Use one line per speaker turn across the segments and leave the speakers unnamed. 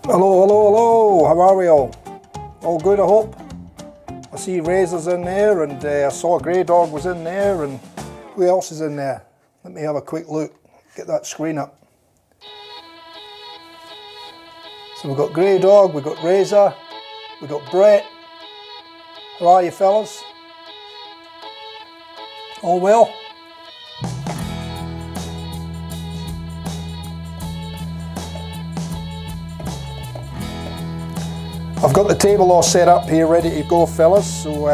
Hello, hello, hello, how are we all? All good, I hope? I see Razor's in there, and I saw Grey Dog was in there, and who else is in there? Let me have a quick look, get that screen up. So we've got Grey Dog, we've got Razor, we've got Brett. How are you fellas? All well? I've got the table all set up here, ready to go fellas, so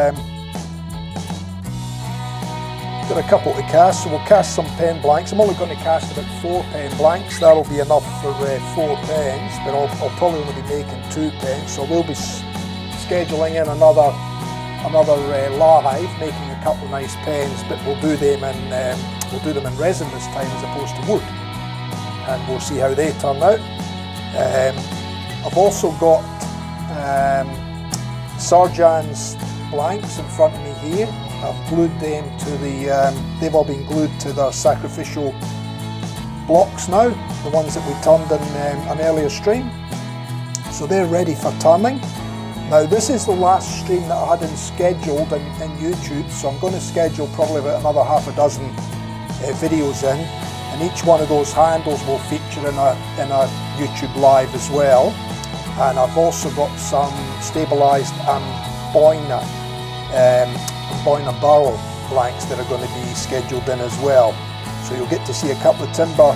got a couple to cast, so we'll cast some pen blanks. I'm only going to cast about 4 pen blanks, that'll be enough for 4 pens, but I'll probably only be making 2 pens, so we'll be scheduling in another live, making a couple of nice pens, but we'll do them in resin this time as opposed to wood, and we'll see how they turn out. I've also got Sarjan's blanks in front of me here. I've glued them to the, they've all been glued to the sacrificial blocks now, the ones that we turned in an earlier stream. So they're ready for turning. Now this is the last stream that I hadn't scheduled in YouTube, so I'm going to schedule probably about another half a dozen videos in, and each one of those handles will feature in a YouTube live as well. And I've also got some stabilised Boina barrel blanks that are going to be scheduled in as well. So you'll get to see a couple of timber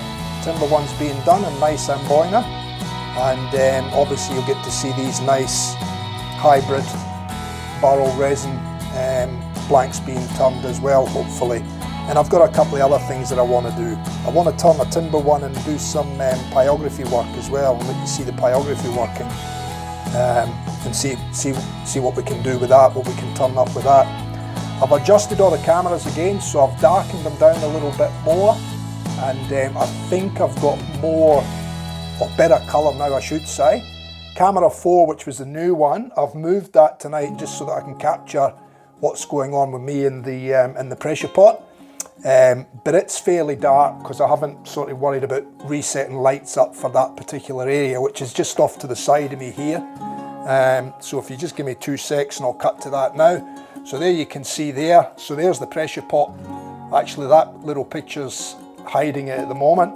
ones being done in nice Boina, and obviously you'll get to see these nice hybrid barrel resin blanks being turned as well, hopefully. And I've got a couple of other things that I want to do. I want to turn a timber one and do some pyography work as well, and let you see the pyography working, and see what we can do with that, what we can turn up with that. I've adjusted all the cameras again, so I've darkened them down a little bit more, and I think I've got more, or better colour now I should say. Camera 4, which was the new one, I've moved that tonight just so that I can capture what's going on with me in the pressure pot. But it's fairly dark because I haven't sort of worried about resetting lights up for that particular area, which is just off to the side of me here. So if you just give me 2 secs and I'll cut to that now. So there you can see there, so there's the pressure pot. Actually that little picture's hiding it at the moment.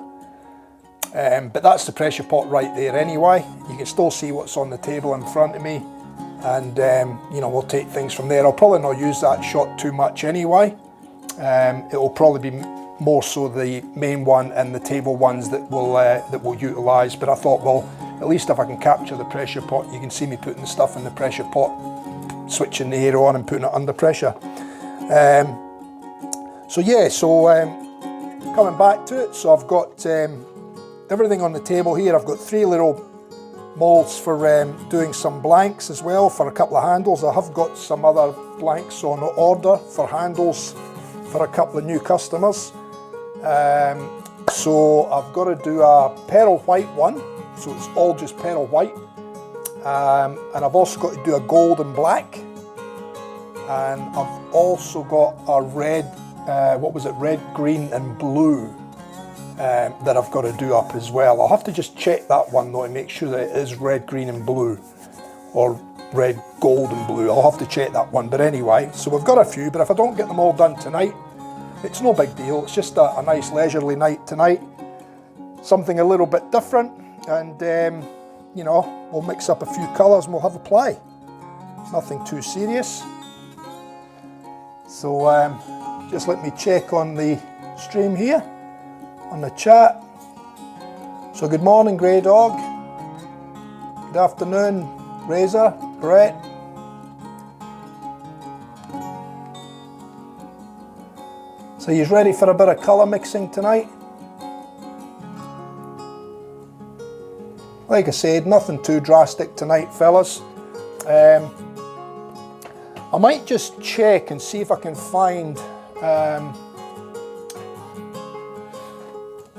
But that's the pressure pot right there anyway. You can still see what's on the table in front of me, and you know, we'll take things from there. I'll probably not use that shot too much anyway. It will probably be more so the main one and the table ones that we'll utilise, but I thought, well, at least if I can capture the pressure pot, you can see me putting the stuff in the pressure pot, switching the air on and putting it under pressure. So yeah, so coming back to it, so I've got everything on the table here. I've got 3 little moulds for doing some blanks as well for a couple of handles. I have got some other blanks on order for handles for a couple of new customers. So I've got to do a pearl white one, so it's all just pearl white, and I've also got to do a gold and black, and I've also got a red, red, green and blue that I've got to do up as well. I'll have to just check that one though and make sure that it is red, green and blue, or red, gold and blue. I'll have to check that one, but anyway, so we've got a few, but if I don't get them all done tonight, it's no big deal. It's just a nice leisurely night tonight, something a little bit different, and you know, we'll mix up a few colours and we'll have a play. Nothing too serious. So just let me check on the stream here, on the chat. So good morning, Grey Dog. Good afternoon, Razor, Brett. So you're ready for a bit of colour mixing tonight? Like I said, nothing too drastic tonight, fellas. I might just check and see if I can find,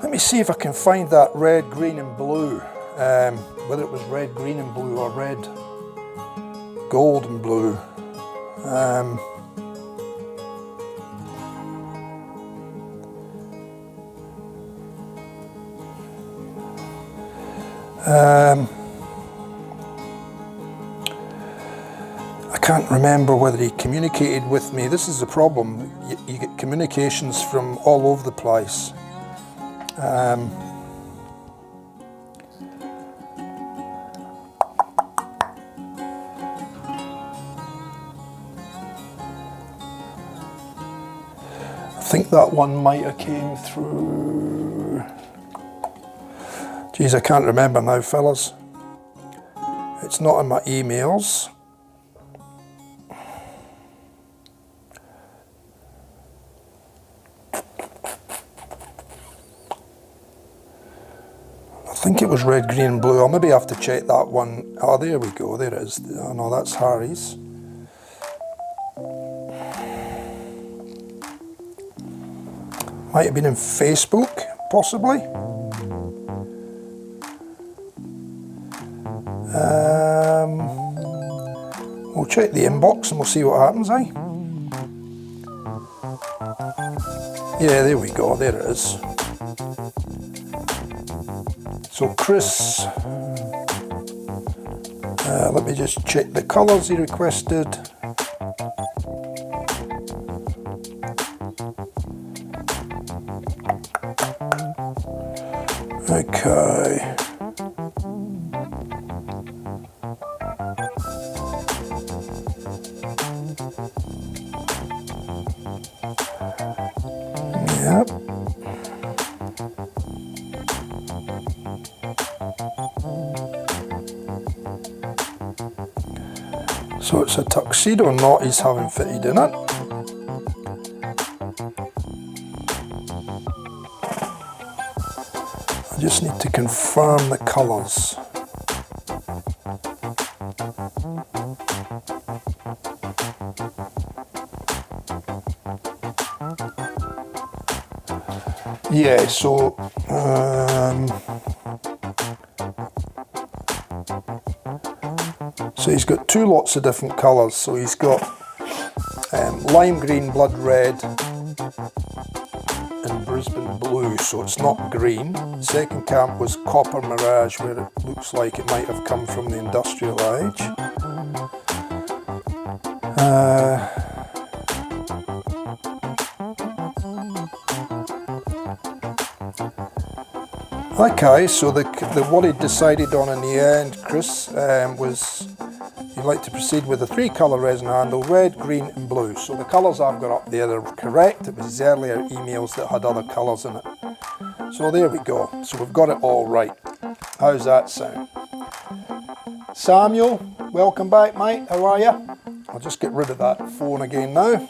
let me see if I can find that red, green and blue, whether it was red, green and blue or red, gold and blue. can't remember whether he communicated with me. This is the problem. You get communications from all over the place. I think that one might have came through. Geez, I can't remember now, fellas. It's not in my emails. I think it was red, green and blue. I'll maybe have to check that one. Oh, there we go, there it is. Oh no, that's Harry's. Might have been in Facebook, possibly. We'll check the inbox and we'll see what happens, eh? Yeah, there we go, there it is. So Chris, let me just check the colours he requested. Okay. Yep. So it's a tuxedo knot he's having fitted in it. I just need to confirm the colours. Yeah, so he's got two lots of different colours. So he's got lime green, blood red and Brisbane blue, so it's not green. The second camp was copper mirage, where it looks like it might have come from the industrial age. Okay, so what he decided on in the end, Chris, was he'd like to proceed with a 3-colour resin handle, red, green and blue. So the colours I've got up there are correct. It was his earlier emails that had other colours in it. So there we go. So we've got it all right. How's that sound? Samuel, welcome back, mate. How are you? I'll just get rid of that phone again now.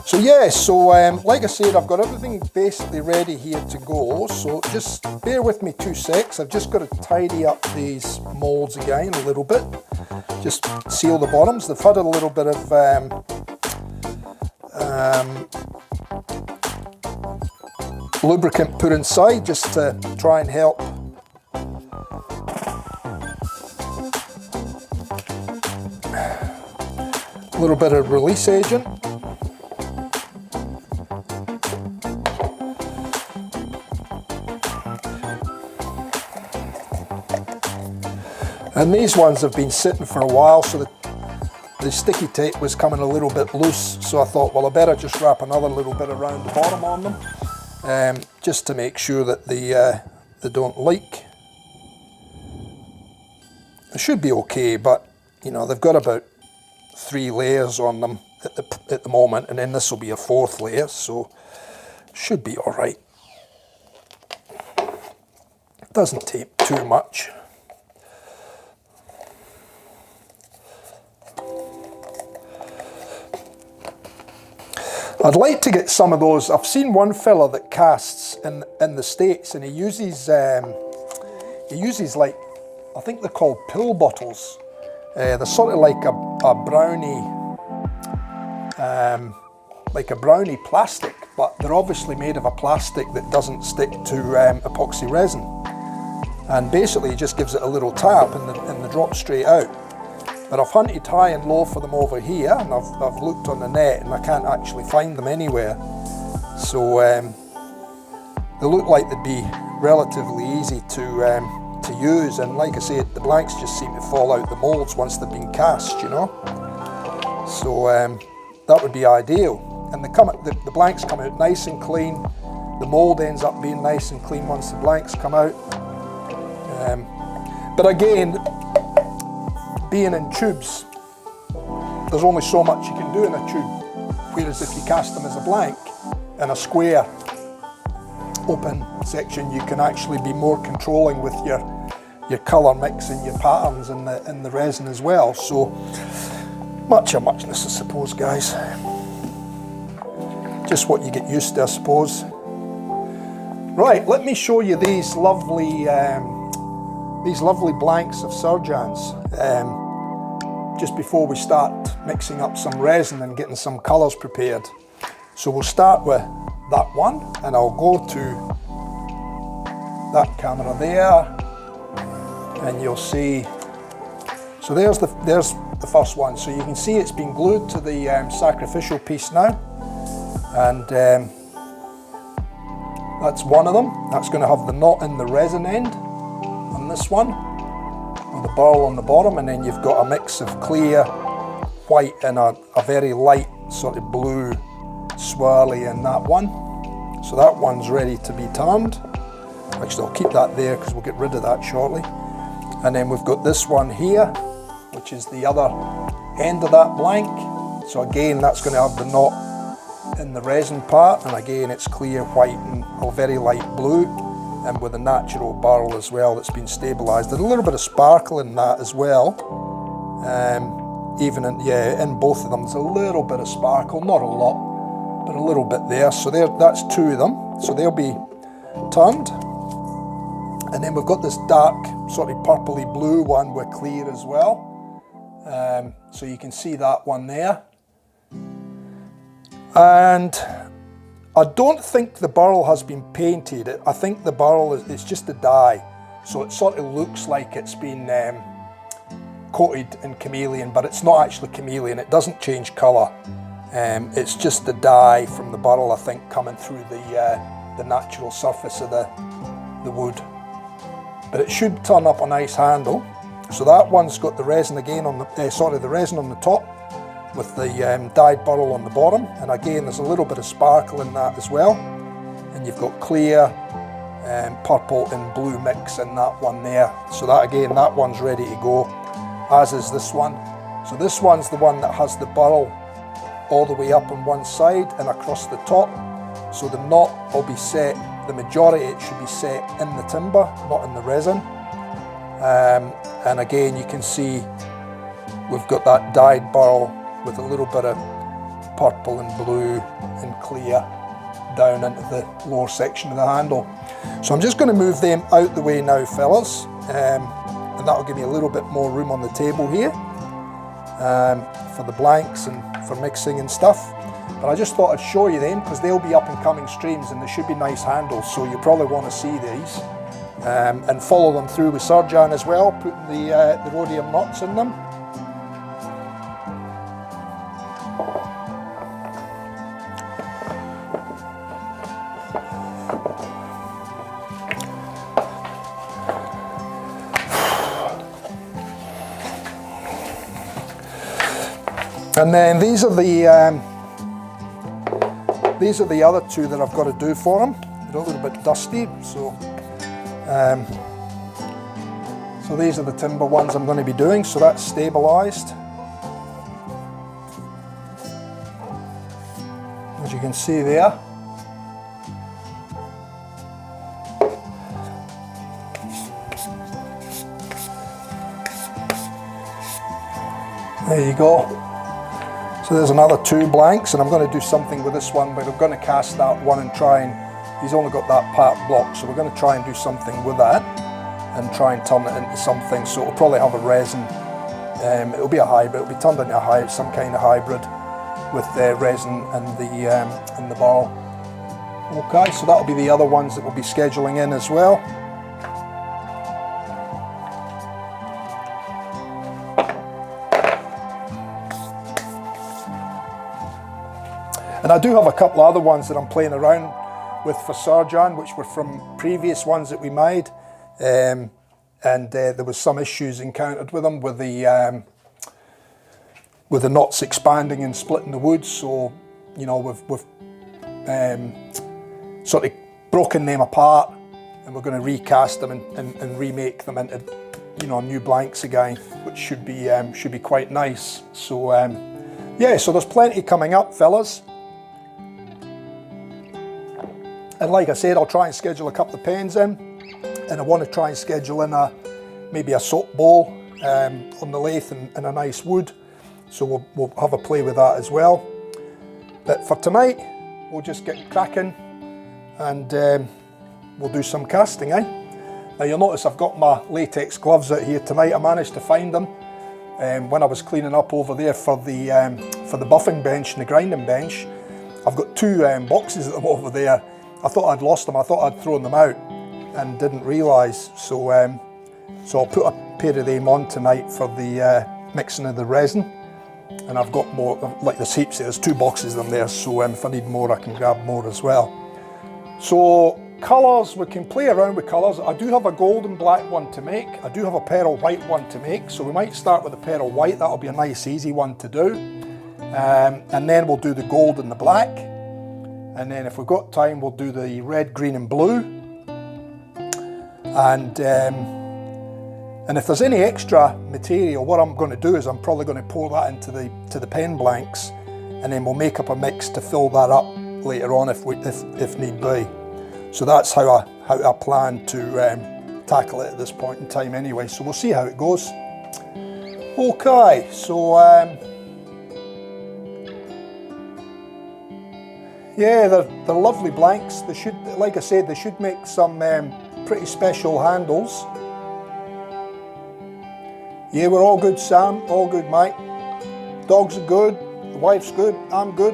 So yeah, like I said, I've got everything basically ready here to go, so just bear with me 2 secs. I've just got to tidy up these moulds again a little bit, just seal the bottoms. They've had a little bit of lubricant put inside just to try and help a little bit of release agent. And these ones have been sitting for a while, so the sticky tape was coming a little bit loose, so I thought, well, I better just wrap another little bit around the bottom on them, just to make sure that they don't leak. It should be okay, but you know, they've got about 3 layers on them at the moment, and then this will be a 4th layer, so should be all right. It doesn't tape too much. I'd like to get some of those. I've seen one fella that casts in the States, and he uses like, I think they're called pill bottles. They're sort of like a brownie plastic, but they're obviously made of a plastic that doesn't stick to epoxy resin. And basically it just gives it a little tap and they drop straight out. But I've hunted high and low for them over here, and I've looked on the net and I can't actually find them anywhere. So they look like they'd be relatively easy to to use, and like I said, the blanks just seem to fall out the moulds once they've been cast, you know. So that would be ideal. And the blanks come out nice and clean. The mould ends up being nice and clean once the blanks come out. But again, being in tubes, there's only so much you can do in a tube. Whereas if you cast them as a blank in a square open section, you can actually be more controlling with your colour mix and your patterns in the resin as well. So much of muchness, I suppose, guys. Just what you get used to, I suppose. Right, let me show you these lovely blanks of Surjans just before we start mixing up some resin and getting some colours prepared. So we'll start with that one, and I'll go to that camera there, and you'll see. So there's the first one. So you can see it's been glued to the sacrificial piece now, and that's one of them. That's going to have the knot in the resin end on this one, with the burl on the bottom, and then you've got a mix of clear, white, and a very light sort of blue swirly in that one. So that one's ready to be turned. Actually, I'll keep that there because we'll get rid of that shortly. And then we've got this one here, which is the other end of that blank. So again, that's going to have the knot in the resin part, and again it's clear white and a very light blue, and with a natural burl as well that's been stabilised. There's a little bit of sparkle in that as well. Even in both of them there's a little bit of sparkle, not a lot, but a little bit there. So that's two of them, so they'll be turned. And then we've got this dark sort of purpley blue one with clear as well. So you can see that one there. And I don't think the burl has been painted. I think the burl it's just a dye. So it sort of looks like it's been coated in chameleon, but it's not actually chameleon. It doesn't change colour. It's just the dye from the burl, I think, coming through the natural surface of the wood. But it should turn up a nice handle. So that one's got the resin again on the resin on the top, with the dyed burl on the bottom, and again there's a little bit of sparkle in that as well. And you've got clear, purple and blue mix in that one there. So that again, that one's ready to go, as is this one. So this one's the one that has the burl all the way up on one side and across the top. So the knot will be set, the majority it should be set in the timber, not in the resin. And again, you can see we've got that dyed burl with a little bit of purple and blue and clear down into the lower section of the handle. So I'm just going to move them out the way now, fellas, and that'll give me a little bit more room on the table here for the blanks and for mixing and stuff. But I just thought I'd show you them because they'll be up and coming streams, and they should be nice handles, so you probably want to see these and follow them through with Surjan as well, putting the rhodium knots in them. And then these are the other two that I've got to do for them. They're a little bit dusty, so these are the timber ones I'm going to be doing. So that's stabilised, as you can see there. There you go. So there's another two blanks, and I'm going to do something with this one, but I'm going to cast that one and try and, he's only got that part block, so we're going to try and do something with that and try and turn it into something. So it'll probably have a resin, it'll be a hybrid, it'll be turned into some kind of hybrid with the resin and the burl. Okay, so that'll be the other ones that we'll be scheduling in as well. And I do have a couple of other ones that I'm playing around with for Surjan, which were from previous ones that we made. And and there was some issues encountered with them with the knots expanding and splitting the wood. So, you know, we've sort of broken them apart, and we're going to recast them and remake them into, you know, new blanks again, which should be quite nice. So yeah, so there's plenty coming up, fellas. And like I said, I'll try and schedule a couple of pens in, and I want to try and schedule in maybe a soap bowl on the lathe and a nice wood. So we'll have a play with that as well. But for tonight, we'll just get cracking, and we'll do some casting, eh? Now you'll notice I've got my latex gloves out here tonight. I managed to find them when I was cleaning up over there for the buffing bench and the grinding bench. I've got two boxes of them over there. I thought I'd lost them. I thought I'd thrown them out and didn't realise. So I'll put a pair of them on tonight for the mixing of the resin. And I've got more, like there's heaps, there's two boxes of them there, so if I need more I can grab more as well. So colours, we can play around with colours. I do have a gold and black one to make. I do have a pearl white one to make, so we might start with the pearl white. That'll be a nice easy one to do. And then we'll do the gold and the black. And then if we've got time, we'll do the red, green and blue. And if there's any extra material, what I'm going to do is I'm probably going to pour that into the pen blanks, and then we'll make up a mix to fill that up later on if need be. So that's how I plan to tackle it at this point in time anyway. So we'll see how it goes. Okay, so yeah, they're lovely blanks. They should, like I said, they should make some pretty special handles. Yeah, we're all good, Sam. All good, mate. Dogs are good. The wife's good. I'm good.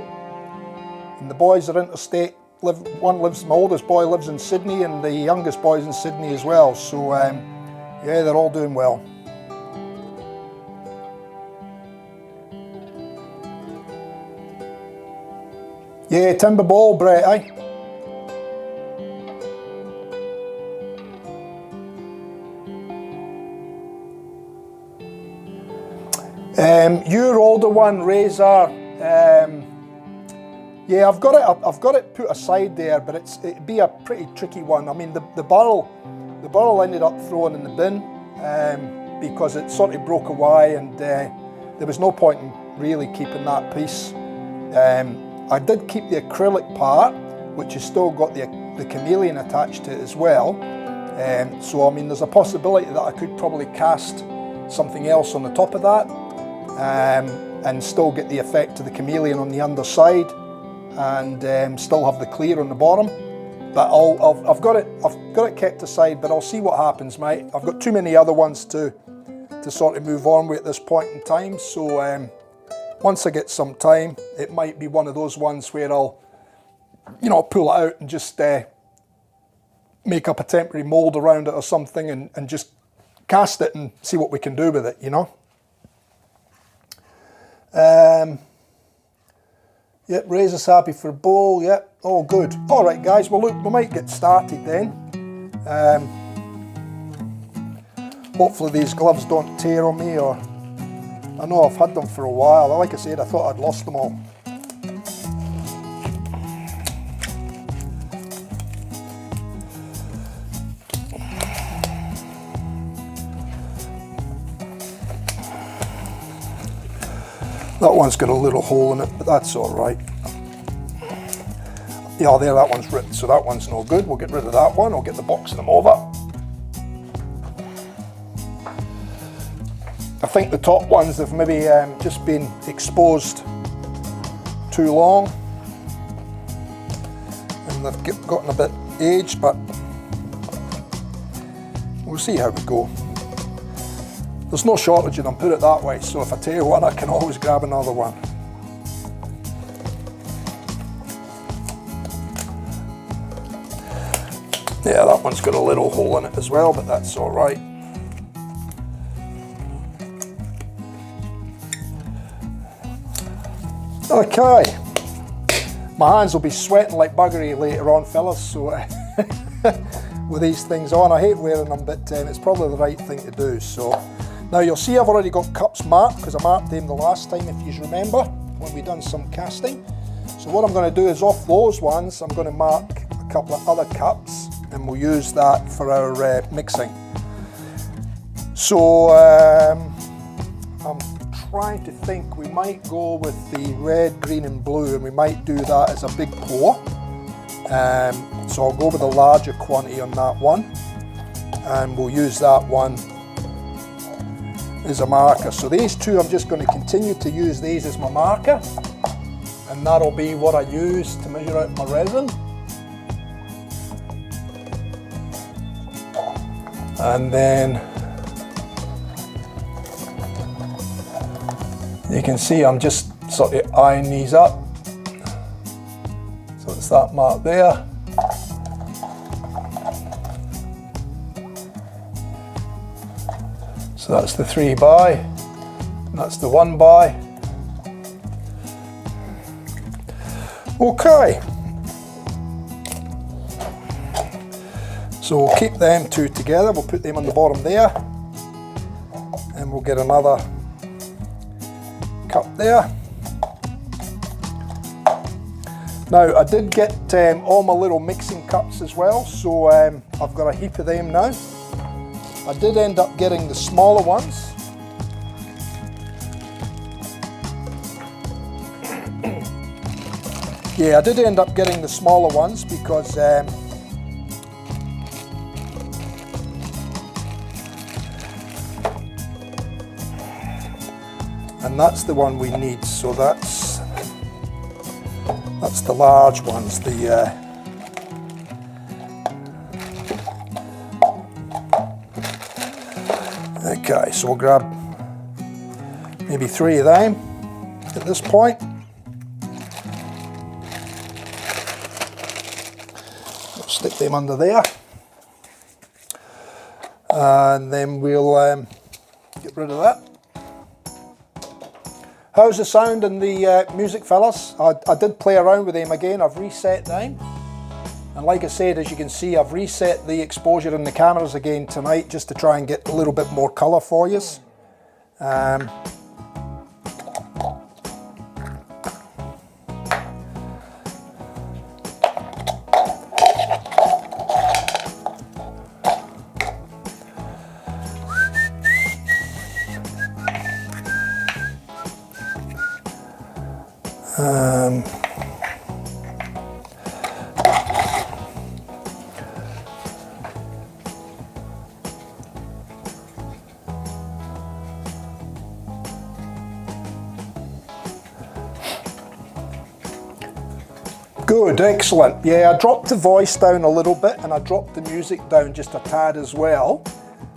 And the boys are interstate. My oldest boy lives in Sydney, and the youngest boy's in Sydney as well. So, yeah, they're all doing well. Yeah, timber ball, Brett, eh? Your older one, Razor, yeah, I've got it put aside there, but it'd be a pretty tricky one. I mean, the barrel ended up thrown in the bin because it sort of broke away, and there was no point in really keeping that piece. I did keep the acrylic part, which has still got the chameleon attached to it as well. So I mean, there's a possibility that I could probably cast something else on the top of that. And still get the effect of the chameleon on the underside, and still have the clear on the bottom. But I've got it kept aside, but I'll see what happens, mate. I've got too many other ones to sort of move on with at this point in time. So once I get some time, it might be one of those ones where I'll, you know, pull it out and just make up a temporary mold around it or something, and just cast it and see what we can do with it, you know. Yep, Razor's happy for a bowl. Yep, all good. All right, guys. Well, look, we might get started then. Hopefully these gloves don't tear on me, or I know I've had them for a while. Like I said, I thought I'd lost them all. That one's got a little hole in it, but that's all right. Yeah, there, that one's ripped, so that one's no good. We'll get rid of that one. I'll get the box of them over. I think the top ones have maybe just been exposed too long, and they've gotten a bit aged, but we'll see how we go. There's no shortage of them, put it that way, so if I tear one, I can always grab another one. Yeah, that one's got a little hole in it as well, but that's all right. Okay, my hands will be sweating like buggery later on, fellas, so with these things on. I hate wearing them, but it's probably the right thing to do. So now you'll see I've already got cups marked because I marked them the last time, if you remember, when we done some casting. So what I'm going to do is off those ones, I'm going to mark a couple of other cups and we'll use that for our mixing. So I'm trying to think, we might go with the red, green and blue, and we might do that as a big pour. So I'll go with a larger quantity on that one, and we'll use that one as a marker. So these two, I'm just going to continue to use these as my marker, and that'll be what I use to measure out my resin. And then you can see I'm just sort of eyeing these up. So it's that mark there. So that's the 3 by, and that's the 1 by. Okay. So we'll keep them two together, we'll put them on the bottom there, and we'll get another cup there. Now I did get all my little mixing cups as well, so I've got a heap of them now. I did end up getting the smaller ones. Yeah, I did end up getting the smaller ones because and that's the one we need, so that's the large ones, okay, so we'll grab maybe 3 of them at this point. We'll stick them under there, and then we'll get rid of that. How's the sound and the music, fellas? I did play around with them again. I've reset them, and like I said, as you can see, I've reset the exposure in the cameras again tonight just to try and get a little bit more colour for you. Good, excellent. Yeah, I dropped the voice down a little bit and I dropped the music down just a tad as well.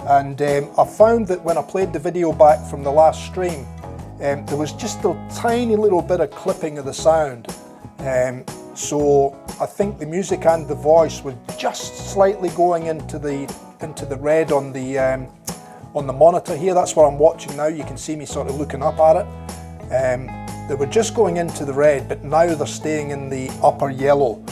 And I found that when I played the video back from the last stream, there was just a tiny little bit of clipping of the sound. So I think the music and the voice was just slightly going into the red on the monitor here. That's what I'm watching now. You can see me sort of looking up at it. They were just going into the red, but now they're staying in the upper yellow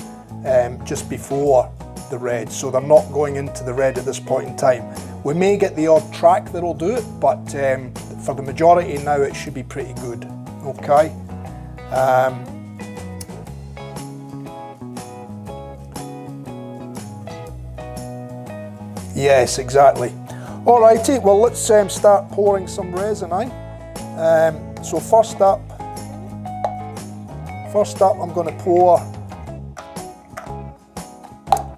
just before the red, so they're not going into the red at this point in time. We may get the odd track that'll do it, but for the majority now it should be pretty good. Okay. Yes, exactly. Alrighty, well let's start pouring some resin in. So first up I'm going to pour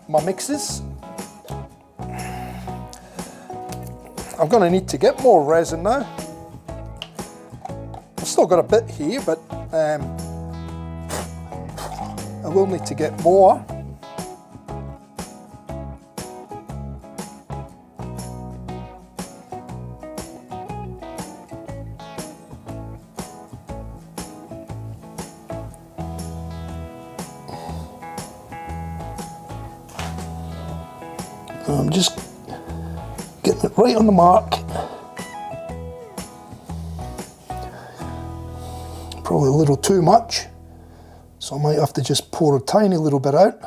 my mixes. I'm going to need to get more resin now. I've still got a bit here, but I will need to get more. I'm just getting it right on the mark. Probably a little too much, so I might have to just pour a tiny little bit out.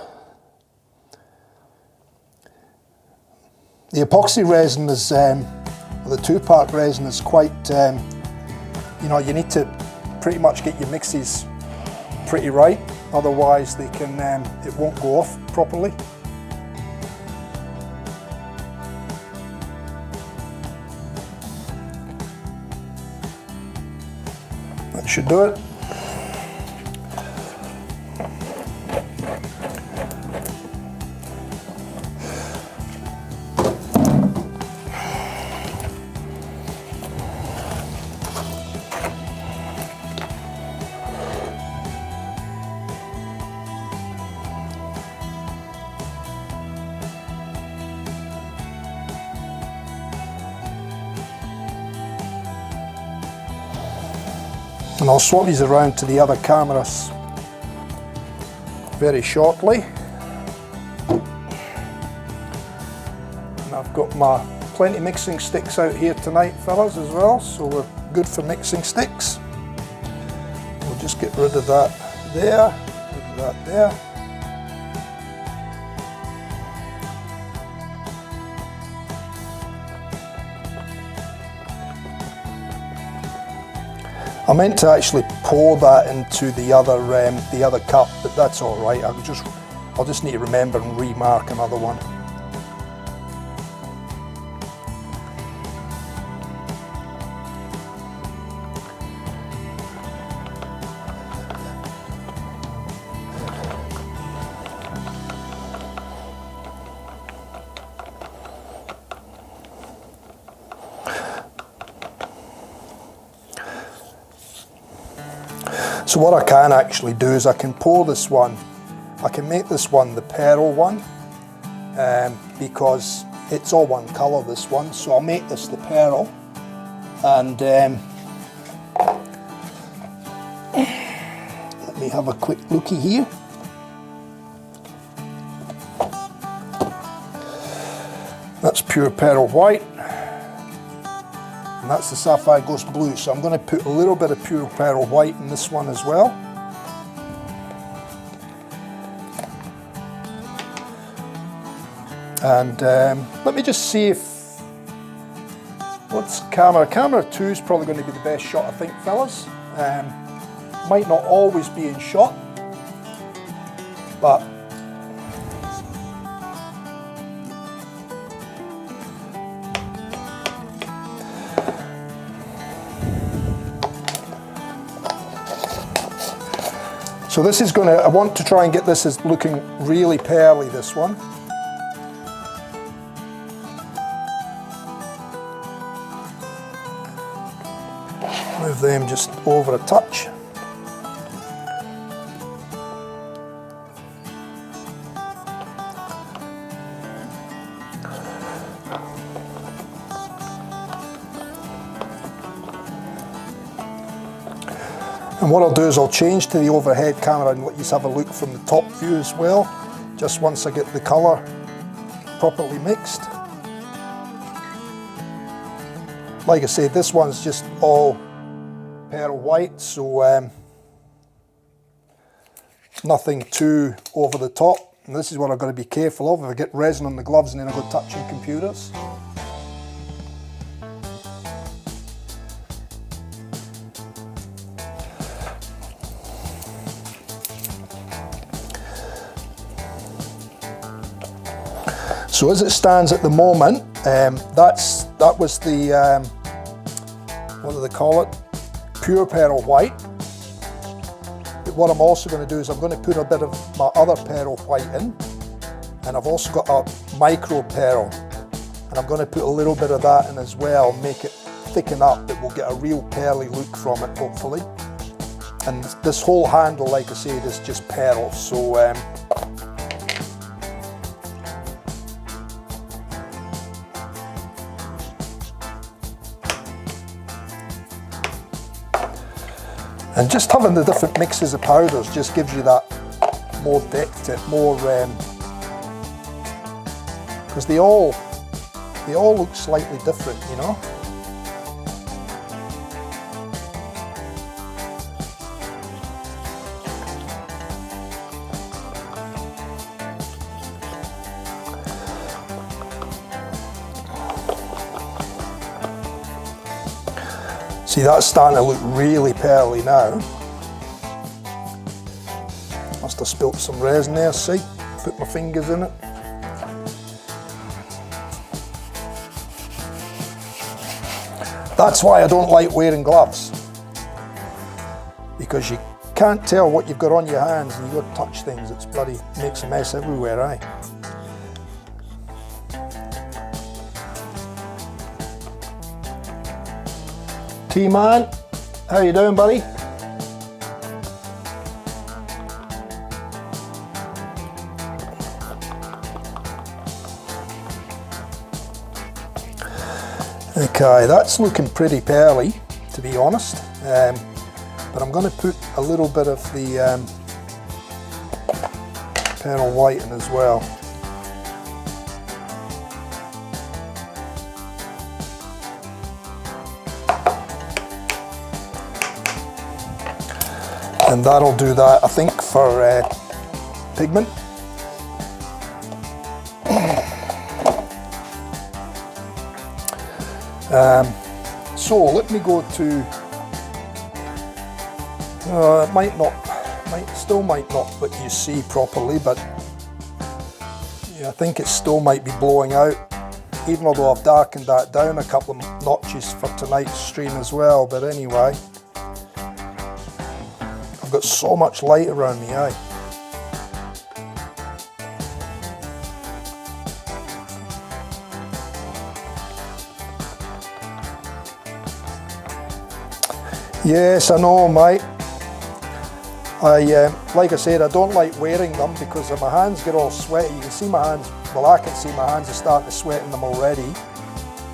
The epoxy resin is, or the 2-part resin is quite, you know, you need to pretty much get your mixes pretty right, otherwise they can, it won't go off properly. That should do it. And I'll swap these around to the other cameras very shortly. And I've got my plenty mixing sticks out here tonight, fellas, as well, so we're good for mixing sticks. We'll just get rid of that there, rid of that there. I meant to actually pour that into the other cup, but that's all right. I'll just need to remember and remark another one. So what I can actually do is I can pour this one, I can make this one the pearl one, because it's all one colour, this one, so I'll make this the pearl, and let me have a quick looky here. That's pure pearl white. And that's the sapphire ghost blue, so I'm going to put a little bit of pure pearl white in this one as well. And let me just see if, what's camera 2 is probably going to be the best shot, I think, fellas. Might not always be in shot, but so this is going to, I want to try and get this as looking really pearly, this one. Move them just over a touch. And what I'll do is I'll change to the overhead camera and let you have a look from the top view as well, just once I get the colour properly mixed. Like I said, this one's just all pearl white, so nothing too over the top. And this is what I've got to be careful of if I get resin on the gloves and then I go touching computers. So as it stands at the moment, that was the, what do they call it? Pure pearl white. But what I'm also going to do is I'm going to put a bit of my other pearl white in, and I've also got a micro pearl, and I'm going to put a little bit of that in as well, make it thicken up, that we'll get a real pearly look from it, hopefully. And this whole handle, like I said, is just pearl, so and just having the different mixes of powders just gives you that more depth to it, more, because they all look slightly different, you know. See, that's starting to look really pearly now. Must have spilt some resin there, see? Put my fingers in it. That's why I don't like wearing gloves, because you can't tell what you've got on your hands and you've got to touch things. It's bloody makes a mess everywhere, eh? T-Man, how you doing, buddy? Okay, that's looking pretty pearly, to be honest, but I'm going to put a little bit of the pearl white in as well. And that'll do that, I think, for pigment. So let me go to, it still might not let you see properly, but yeah, I think it still might be blowing out, even although I've darkened that down a couple of notches for tonight's stream as well. But anyway, I've got so much light around me, eh? Yes, I know, mate. Like I said, I don't like wearing them because my hands get all sweaty. You can see my hands, well, I can see my hands are starting to sweat in them already.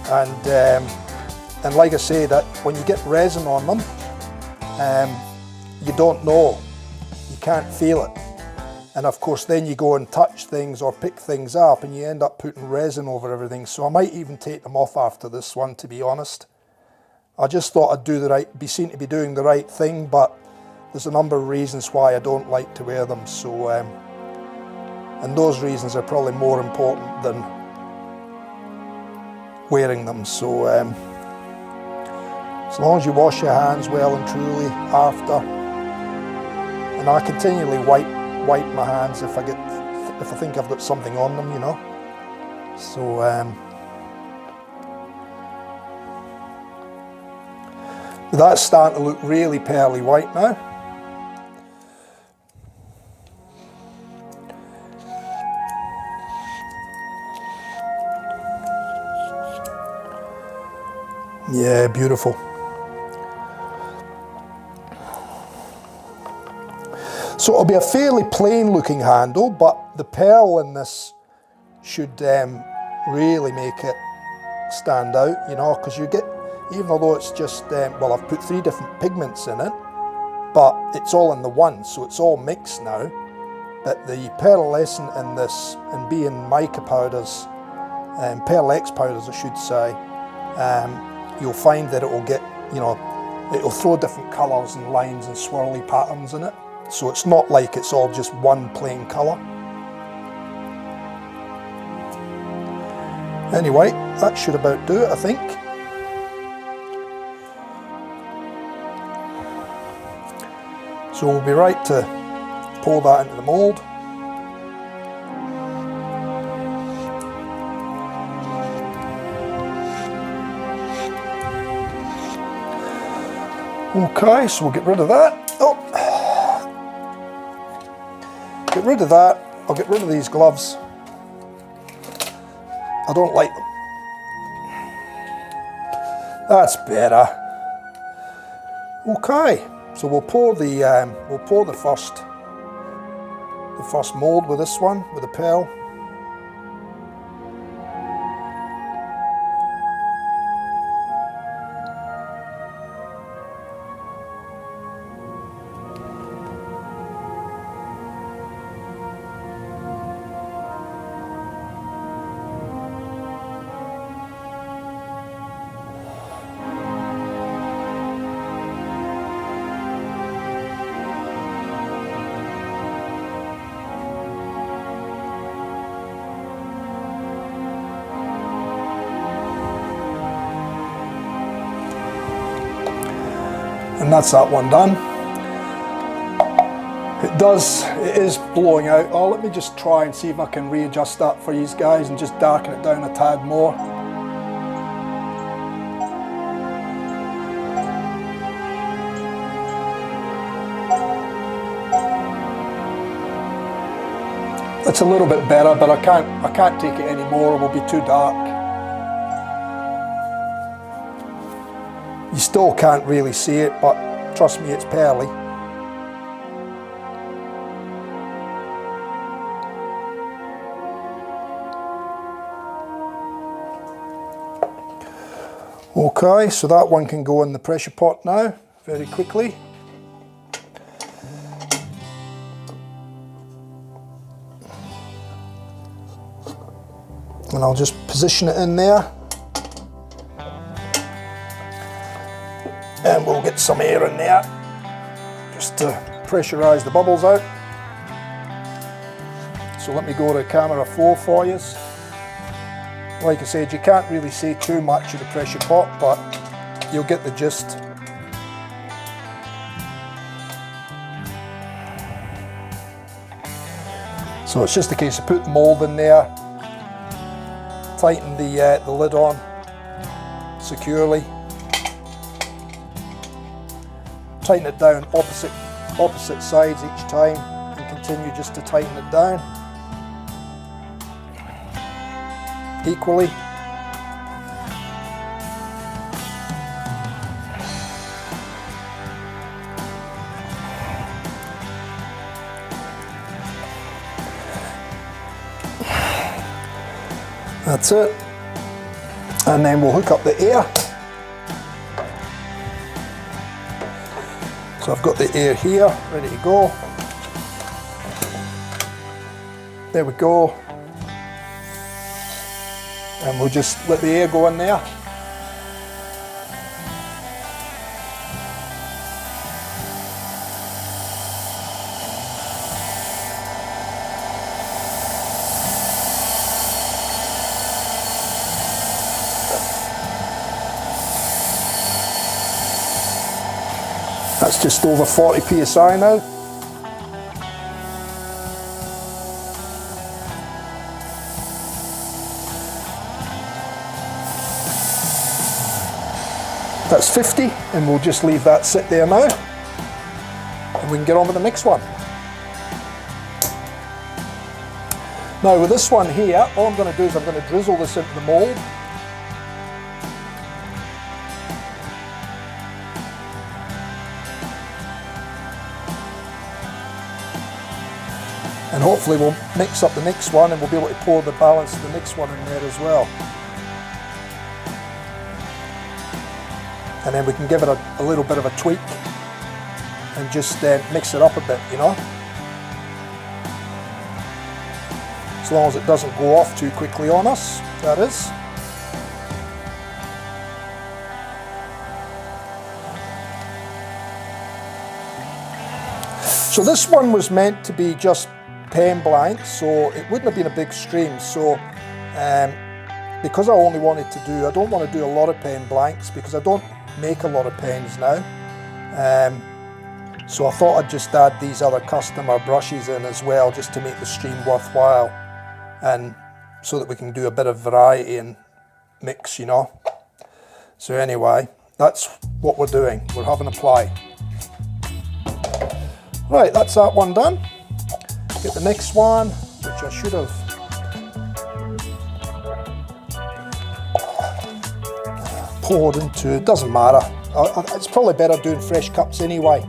And like I say, that when you get resin on them, you don't know, you can't feel it. And of course, then you go and touch things or pick things up and you end up putting resin over everything. So I might even take them off after this one, to be honest. I just thought I'd be seen to be doing the right thing, but there's a number of reasons why I don't like to wear them. So, and those reasons are probably more important than wearing them. So, as long as you wash your hands well and truly after, and I continually wipe my hands if I think I've got something on them, you know. So. That's starting to look really pearly white now. Yeah, beautiful. So it'll be a fairly plain looking handle, but the pearl in this should really make it stand out, you know, because you get, even although it's just, well, I've put 3 different pigments in it, but it's all in the one, so it's all mixed now. But the pearlescent in this, and being mica powders, Pearl X powders I should say, you'll find that it will get, you know, it'll throw different colours and lines and swirly patterns in it. So it's not like it's all just one plain colour. Anyway, that should about do it, I think. So we'll be right to pour that into the mould. Okay, so we'll get rid of that. Oh, get rid of that. I'll get rid of these gloves. I don't like them. That's better. Okay. So we'll pour the first mould with this one, with the pearl. And that's that one done. It is blowing out. Oh, let me just try and see if I can readjust that for you guys and just darken it down a tad more. It's a little bit better, but I can't take it anymore. It will be too dark. You still can't really see it, but trust me, it's pearly. Okay, so that one can go in the pressure pot now, very quickly. And I'll just position it in there. And we'll get some air in there, just to pressurise the bubbles out. So let me go to camera 4 for you. Like I said, you can't really see too much of the pressure pot, but you'll get the gist. So it's just a case of put the mould in there, tighten the lid on securely, tighten it down opposite sides each time, and continue just to tighten it down equally. That's it. And then we'll hook up the air. So I've got the air here, ready to go. There we go. And we'll just let the air go in there. That's just over 40 psi now. That's 50, and we'll just leave that sit there now, and we can get on with the next one. Now with this one here, all I'm going to do is I'm going to drizzle this into the mould. And hopefully we'll mix up the next one, and we'll be able to pour the balance of the next one in there as well. And then we can give it a little bit of a tweak and just mix it up a bit, you know. As long as it doesn't go off too quickly on us, that is. So this one was meant to be just pen blank, so it wouldn't have been a big stream. So because I only wanted to do, I don't want to do a lot of pen blanks because I don't make a lot of pens now. So I thought I'd just add these other customer brushes in as well, just to make the stream worthwhile, and so that we can do a bit of variety and mix, you know. So anyway, that's what we're doing. We're having a play. Right, that's that one done. Get the next one, which I should have poured into. It doesn't matter. It's probably better doing fresh cups anyway.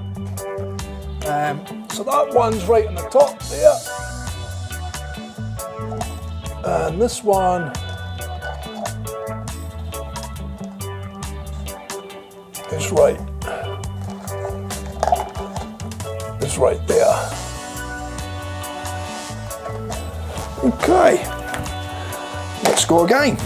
So that one's right on the top there. And this one is right there. Okay, let's go again.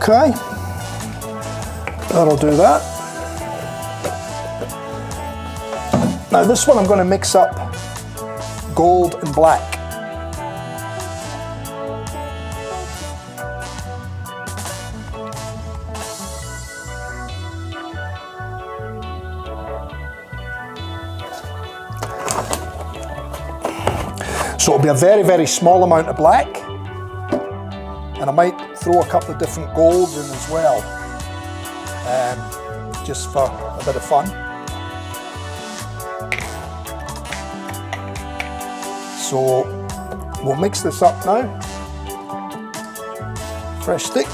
Okay, that'll do that. Now this one I'm going to mix up gold and black. So it'll be a very, very small amount of black, and I might throw a couple of different golds in as well, just for a bit of fun. So we'll mix this up now. Fresh stick.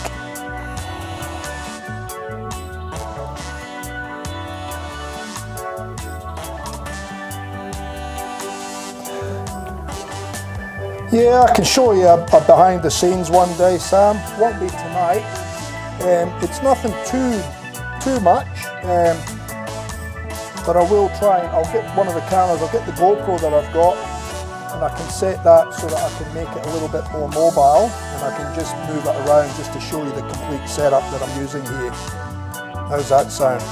Yeah, I can show you a behind the scenes one day, Sam. Won't be tonight. It's nothing too much, but I will try and I'll get one of the cameras, I'll get the GoPro that I've got, and I can set that so that I can make it a little bit more mobile, and I can just move it around just to show you the complete setup that I'm using here. How's that sound?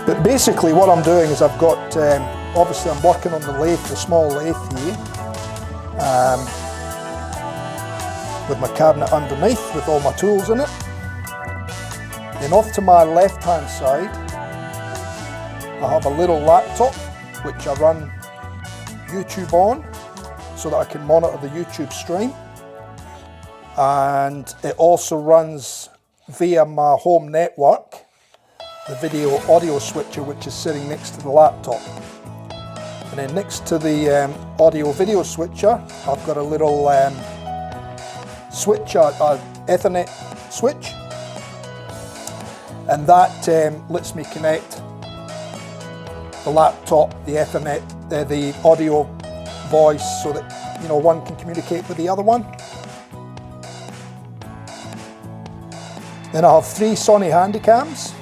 But basically what I'm doing is I've got, obviously I'm working on the lathe, the small lathe here, with my cabinet underneath with all my tools in it. Then off to my left hand side I have a little laptop which I run YouTube on so that I can monitor the YouTube stream, and it also runs via my home network, the video audio switcher which is sitting next to the laptop. And then next to the audio video switcher I've got a little switcher, Ethernet switch, and that lets me connect the laptop, the Ethernet, the audio voice, so that one can communicate with the other one. Then I have 3 Sony Handycams.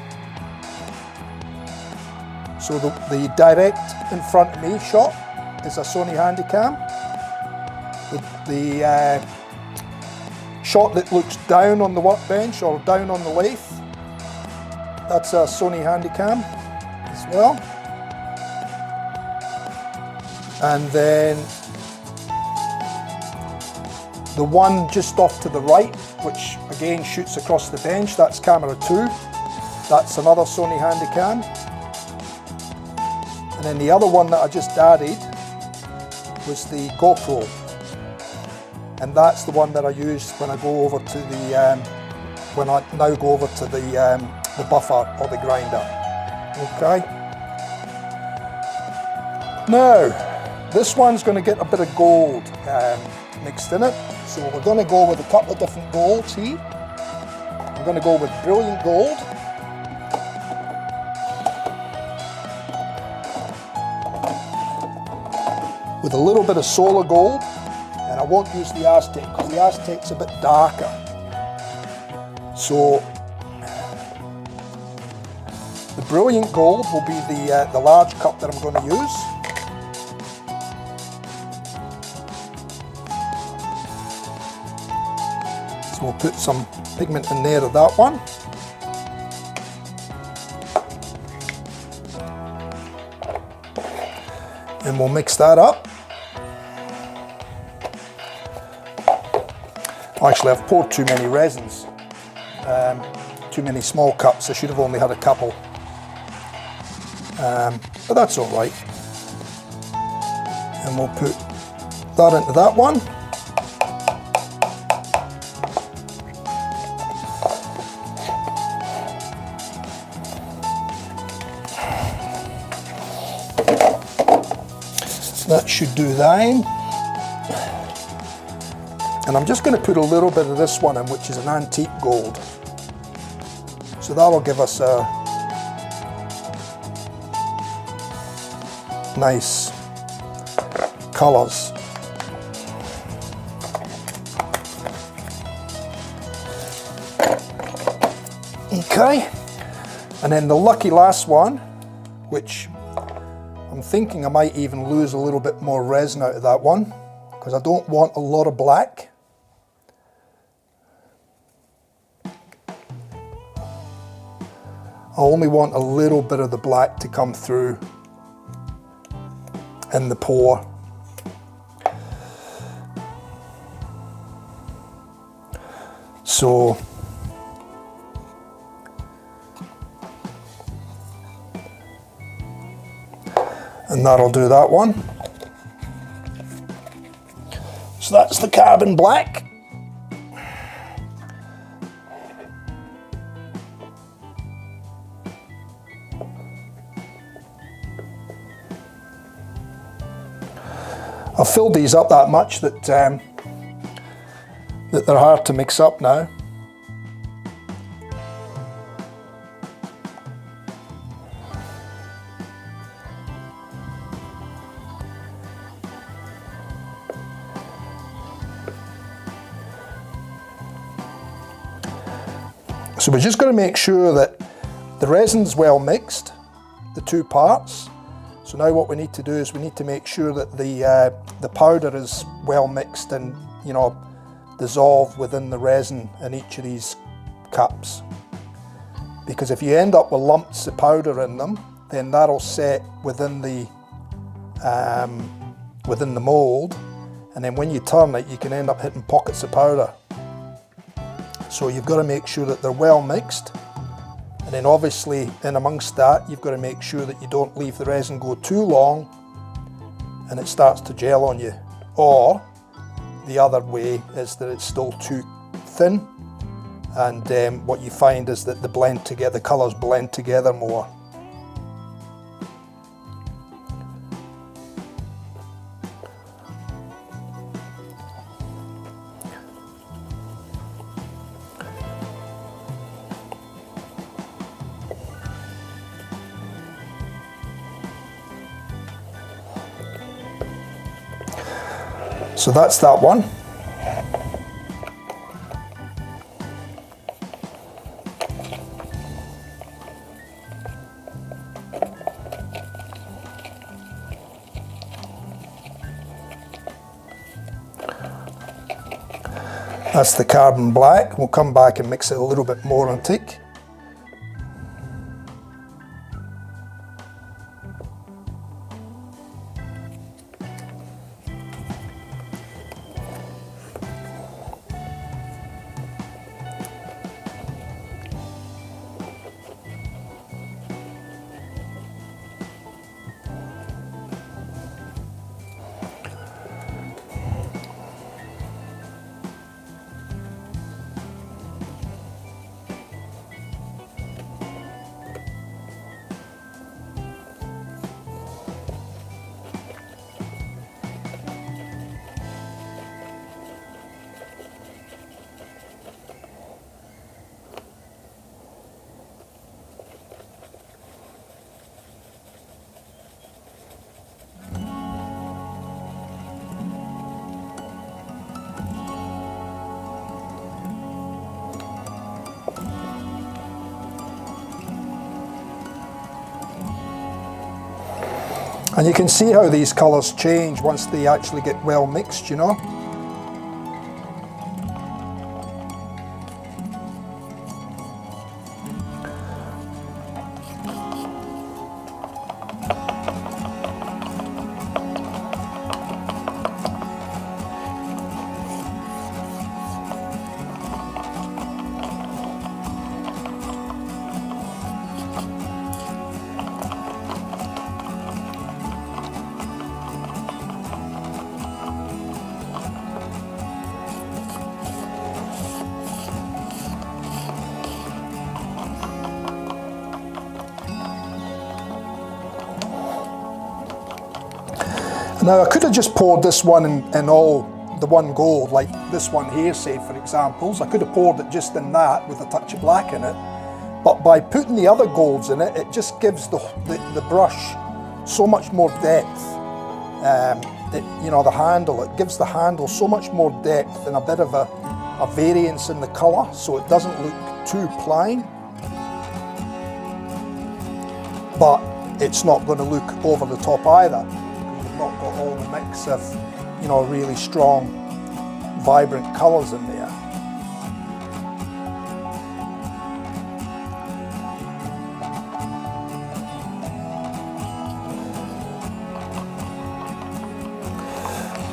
So the direct in front of me shot is a Sony Handycam. The shot that looks down on the workbench or down on the lathe, that's a Sony Handycam as well. And then the one just off to the right, which again shoots across the bench, that's camera 2. That's another Sony Handycam. And then the other one that I just added was the GoPro, and that's the one that I use when I go over to the when I now go over to the buffer or the grinder. Okay. Now this one's going to get a bit of gold mixed in it, so we're going to go with a couple of different golds here. I'm going to go with Brilliant Gold. With a little bit of Solar Gold, and I won't use the Aztec because the Aztec's a bit darker. So the Brilliant Gold will be the large cup that I'm going to use. So we'll put some pigment in there of that one. And we'll mix that up. Actually, I've poured too many resins, too many small cups. I should have only had a couple, but that's all right. And we'll put that into that one. That should do that. And I'm just going to put a little bit of this one in, which is an antique gold. So that'll give us a nice colours. Okay, and then the lucky last one, which I'm thinking I might even lose a little bit more resin out of that one, because I don't want a lot of black. I only want a little bit of the black to come through in the pour. So and that'll do that one. So that's the carbon black. I've filled these up that much that that they're hard to mix up now. So we're just going to make sure that the resin's well mixed, the two parts. So now what we need to do is we need to make sure that the powder is well mixed and, you know, dissolved within the resin in each of these cups. Because if you end up with lumps of powder in them, then that'll set within the mold, and then when you turn it, you can end up hitting pockets of powder. So you've got to make sure that they're well mixed, and then obviously in amongst that you've got to make sure that you don't leave the resin go too long and it starts to gel on you, or the other way is that it's still too thin, and what you find is that the colours blend together more. So that's that one. That's the carbon black. We'll come back and mix it a little bit more antique. And you can see how these colours change once they actually get well mixed, you know. Now I could have just poured this one in all the one gold, like this one here, say for examples. I could have poured it just in that with a touch of black in it, but by putting the other golds in it, it just gives the brush so much more depth. You know, the handle, it gives the handle so much more depth and a bit of a variance in the colour, so it doesn't look too plain. But it's not going to look over the top either. You've not got all the mix of, you know, really strong, vibrant colours in there.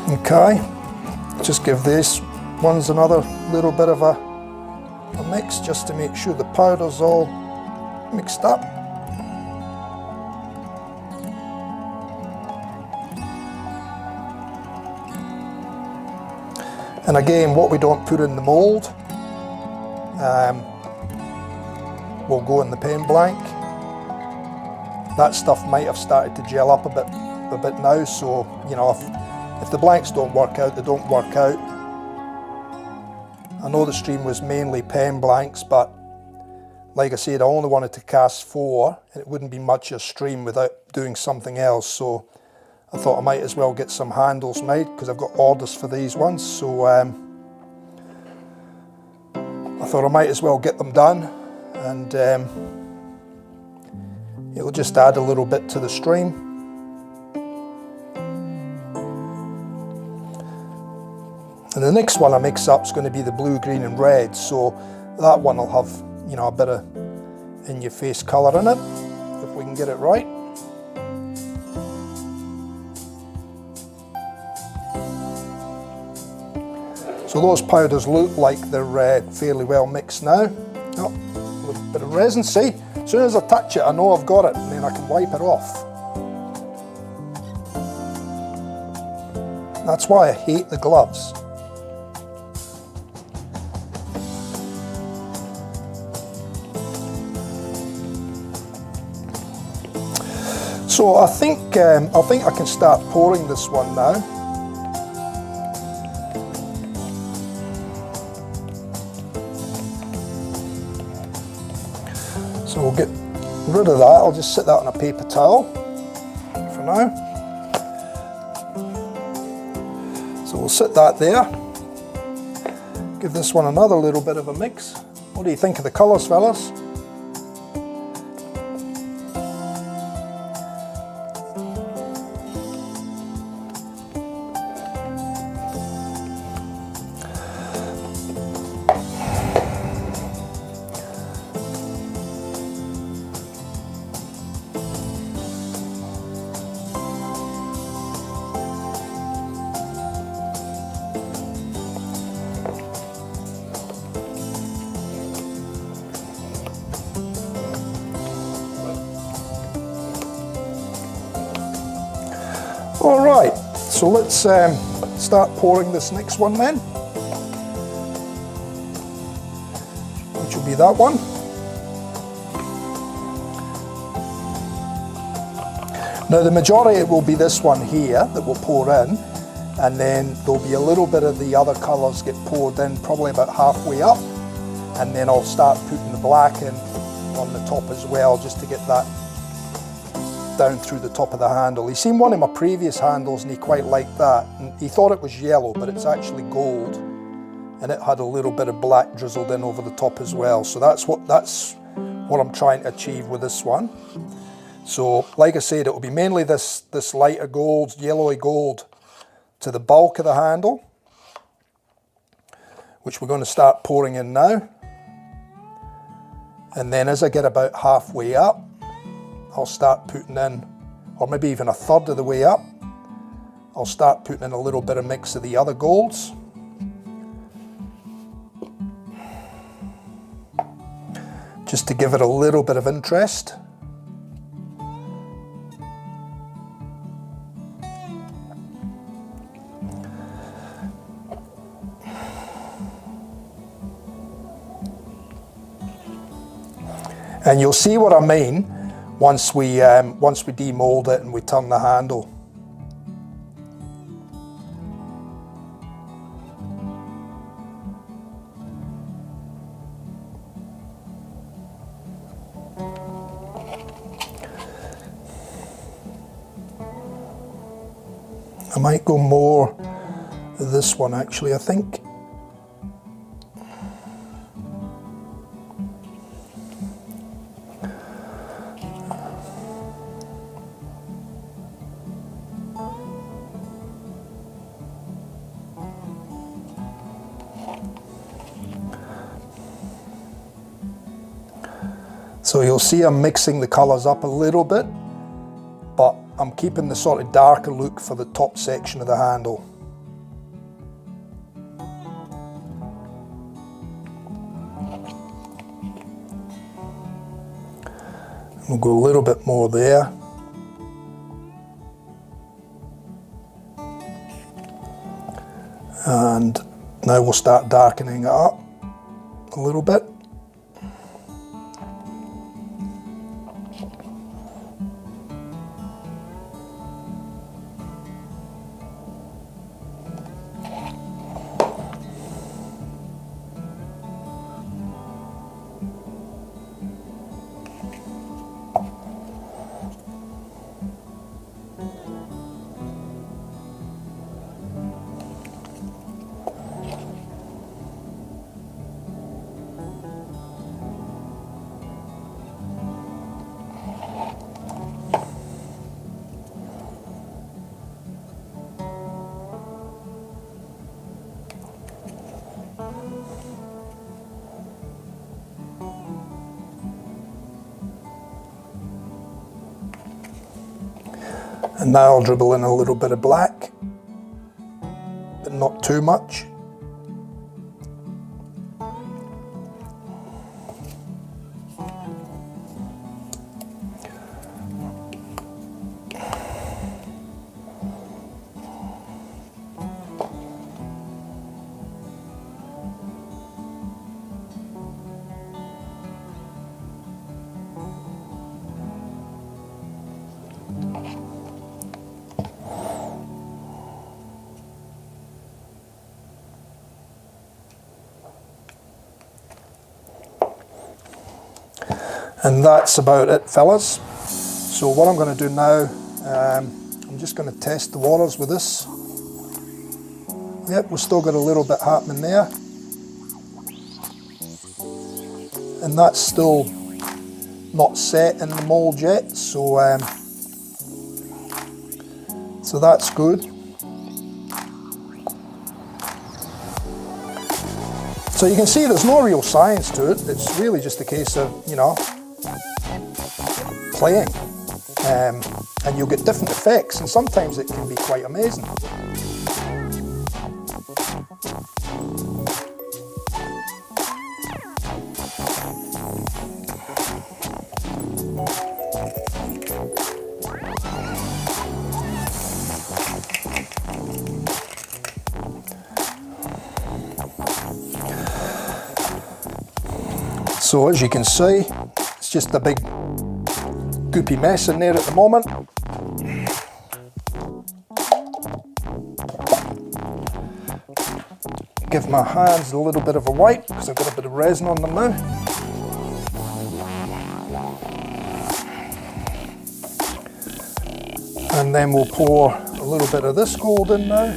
Okay, just give these ones another little bit of a mix just to make sure the powder's all mixed up. And again, what we don't put in the mould will go in the paint blank. That stuff might have started to gel up a bit now, so you know, if the blanks don't work out, they don't work out. I know the stream was mainly pen blanks, but like I said, I only wanted to cast 4, and it wouldn't be much a stream without doing something else, so I thought I might as well get some handles made, because I've got orders for these ones, so I thought I might as well get them done, and it'll just add a little bit to the stream. And the next one I mix up is going to be the blue, green and red, so that one will have, you know, a bit of in-your-face colour in it, if we can get it right. So those powders look like they're fairly well mixed now. Oh, a little bit of resin, see? As soon as I touch it, I know I've got it, and then I can wipe it off. That's why I hate the gloves. So I think I can start pouring this one now. So we'll get rid of that. I'll just sit that on a paper towel for now. So we'll sit that there. Give this one another little bit of a mix. What do you think of the colours, fellas? Alright, so let's start pouring this next one then, which will be that one. Now the majority it will be this one here that we'll pour in, and then there'll be a little bit of the other colours get poured in probably about halfway up, and then I'll start putting the black in on the top as well, just to get that down through the top of the handle. He's seen one of my previous handles and he quite liked that, and he thought it was yellow, but it's actually gold, and it had a little bit of black drizzled in over the top as well. So that's what I'm trying to achieve with this one. So like I said, it will be mainly this lighter gold, yellowy gold to the bulk of the handle, which we're going to start pouring in now. And then as I get about halfway up, I'll start putting in, or maybe even a third of the way up, I'll start putting in a little bit of mix of the other golds. Just to give it a little bit of interest. And you'll see what I mean once we demold it and we turn the handle. I might go more of this one actually, I think. So you'll see I'm mixing the colours up a little bit, but I'm keeping the sort of darker look for the top section of the handle. We'll go a little bit more there. And now we'll start darkening it up a little bit. And now I'll dribble in a little bit of black, but not too much. And that's about it, fellas. So what I'm going to do now, I'm just going to test the waters with this. Yep, we've still got a little bit happening there. And that's still not set in the mould yet, so that's good. So you can see there's no real science to it. It's really just a case of, you know, playing, and you'll get different effects, and sometimes it can be quite amazing. So as you can see, it's just a big goopy mess in there at the moment. Give my hands a little bit of a wipe because I've got a bit of resin on them now. And then we'll pour a little bit of this gold in now.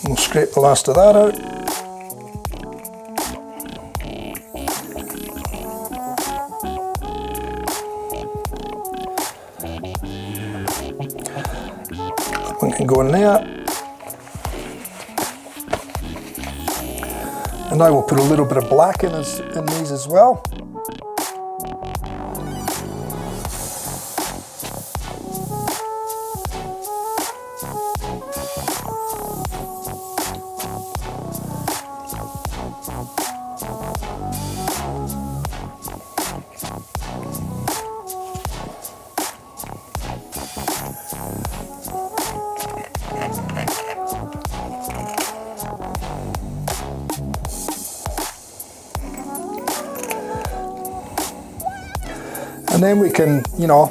We'll scrape the last of that out. One can go in there. And now we'll put a little bit of black in these as well. And then we can, you know,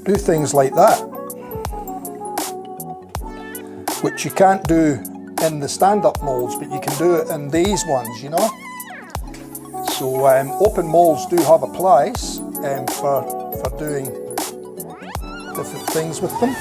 do things like that, which you can't do in the stand-up molds, but you can do it in these ones, you know. So open molds do have a place for doing different things with them.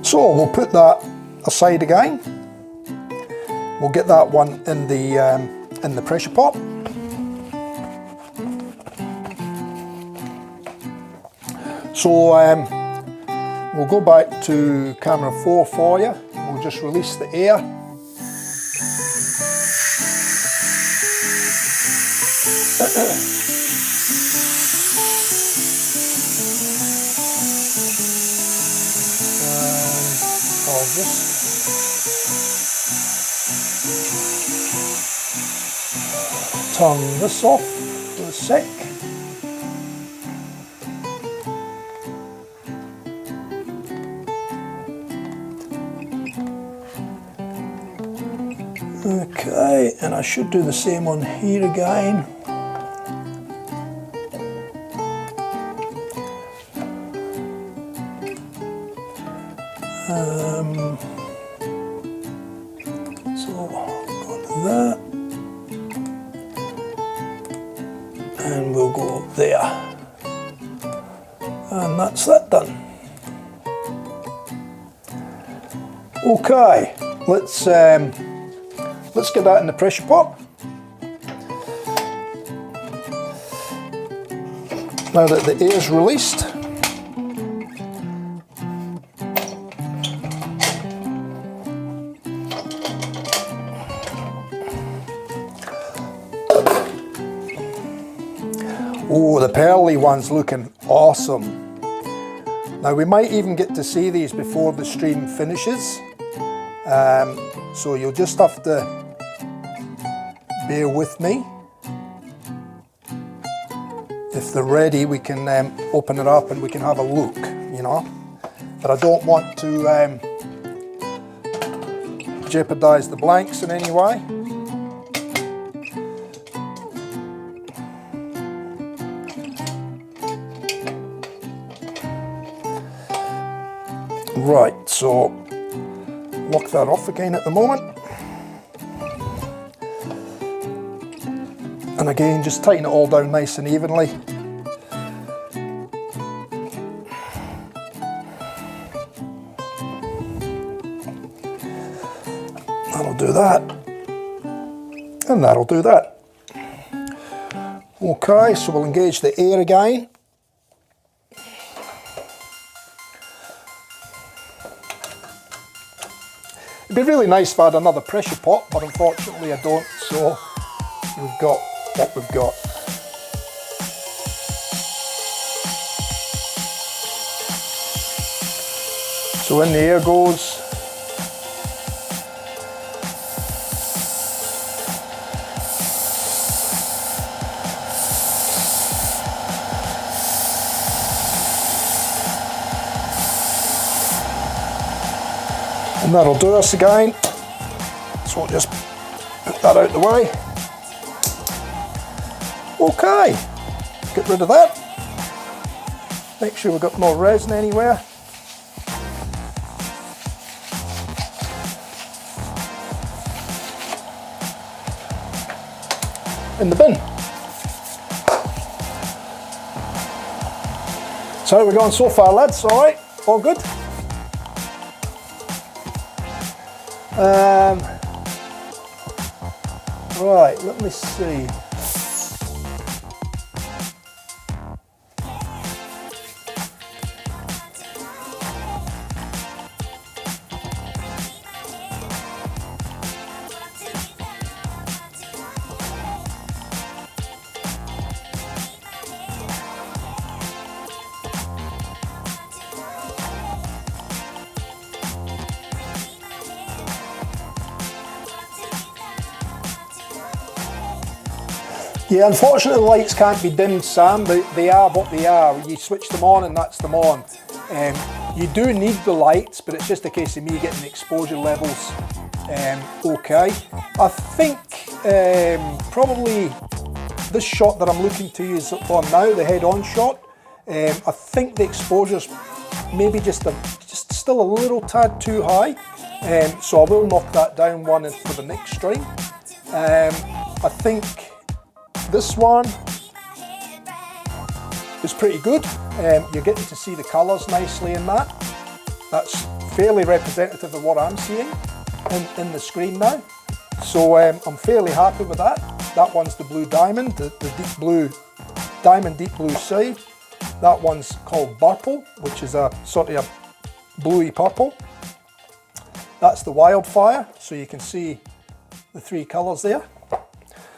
So we'll put that aside again. We'll get that one in the pressure pot. So we'll go back to camera 4 for you. We'll just release the air. I'll just turn this off for a sec. Okay, and I should do the same on here again. So go to that, and we'll go up there, and that's that done. Okay, let's get that in the pressure pot. Now that the air is released, oh, the pearly one's looking awesome. Now we might even get to see these before the stream finishes, so you'll just have to bear with me. If they're ready, we can open it up and we can have a look, you know. But I don't want to jeopardize the blanks in any way. Right, so lock that off again at the moment. And again, just tighten it all down nice and evenly. That'll do that. And that'll do that. Okay, so we'll engage the air again. It'd be really nice if I had another pressure pot, but unfortunately I don't, so we've got what we've got. So in the air goes. And that'll do us again. So we'll just put that out the way. Okay, get rid of that. Make sure we've got no resin anywhere. In the bin. So how are we going so far, lads? All right, all good? Right, let me see. Yeah, unfortunately the lights can't be dimmed, Sam. They are what they are. You switch them on and that's them on. You do need the lights, but it's just a case of me getting the exposure levels okay. I think probably this shot that I'm looking to use on now, the head-on shot, I think the exposure's maybe just still a little tad too high. So I will knock that down one for the next stream. I think this one is pretty good. You're getting to see the colours nicely in that. That's fairly representative of what I'm seeing in the screen now. So I'm fairly happy with that. That one's the blue diamond, the deep blue, diamond deep blue side. That one's called purple, which is a sort of a bluey purple. That's the wildfire, so you can see the three colours there.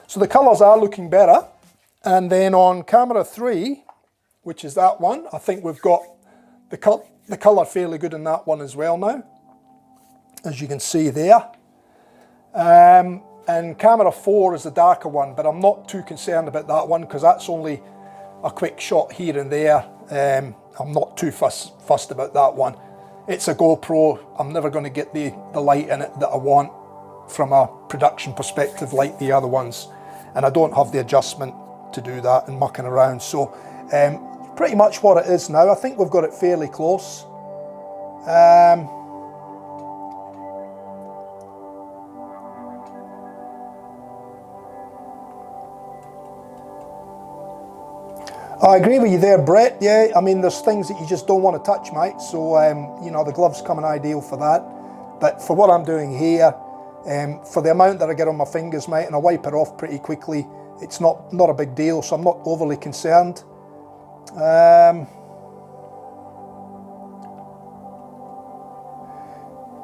So the colours are looking better. And then on camera 3, which is that one, I think we've got the colour fairly good in that one as well now, as you can see there. And camera 4 is the darker one, but I'm not too concerned about that one because that's only a quick shot here and there. I'm not too fussed about that one. It's a GoPro. I'm never going to get the light in it that I want from a production perspective like the other ones. And I don't have the adjustment to do that and mucking around. So pretty much what it is now. I think we've got it fairly close. I agree with you there, Brett. Yeah, I mean, there's things that you just don't want to touch, mate. So, you know, the gloves come in ideal for that. But for what I'm doing here, for the amount that I get on my fingers, mate, and I wipe it off pretty quickly, it's not a big deal. So I'm not overly concerned.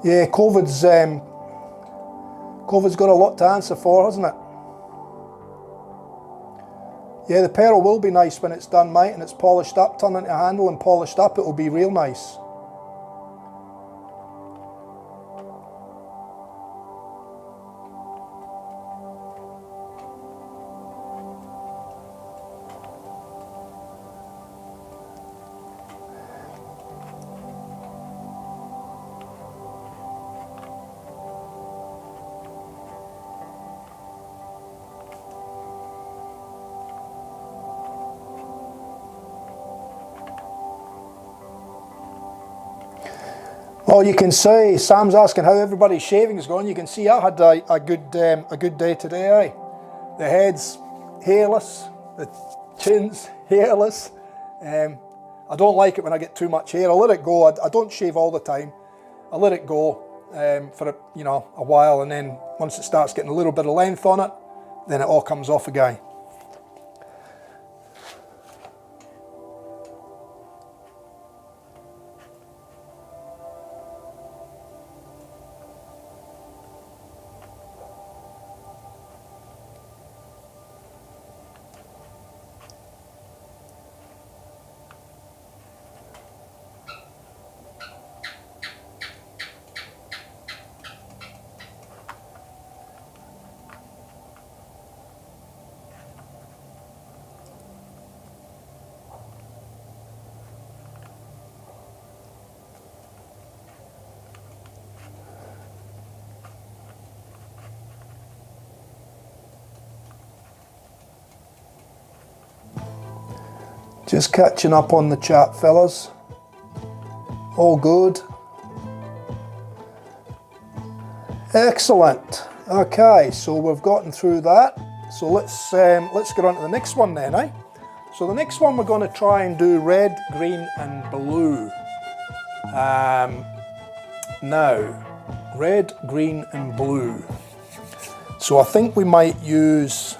Yeah, COVID's got a lot to answer for, hasn't it? Yeah, the pearl will be nice when it's done, mate, and it's polished up, turned into a handle and polished up, it will be real nice. Oh, you can see, Sam's asking how everybody's shaving is going. You can see I had a good day today, eh? The head's hairless, the chin's hairless. I don't like it when I get too much hair. I let it go. I don't shave all the time. I let it go for a while, and then once it starts getting a little bit of length on it, then it all comes off again. Just catching up on the chat, fellas. All good. Excellent. Okay, so we've gotten through that. So let's get on to the next one then, eh? So the next one we're going to try and do red, green, and blue. Now, red, green, and blue. So I think we might use.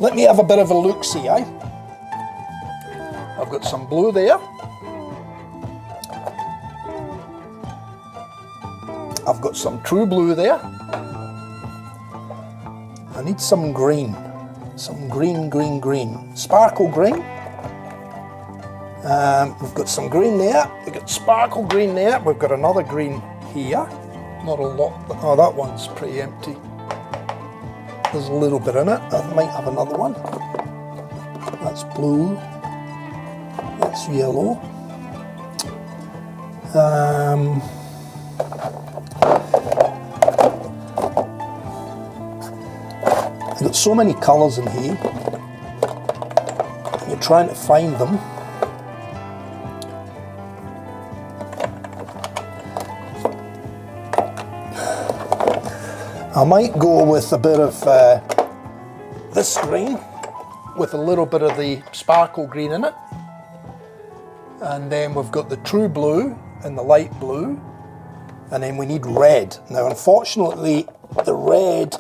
Let me have a bit of a look-see, eh? I've got some blue there. I've got some true blue there. I need some green. Some green, green, green. Sparkle green. We've got some green there. We've got sparkle green there. We've got another green here. Not a lot. Oh, that one's pretty empty. There's a little bit in it. I might have another one. That's blue. That's yellow. I've got so many colours in here. You're trying to find them. I might go with a bit of this green with a little bit of the sparkle green in it. And then we've got the true blue and the light blue. And then we need red. Now, unfortunately, the red,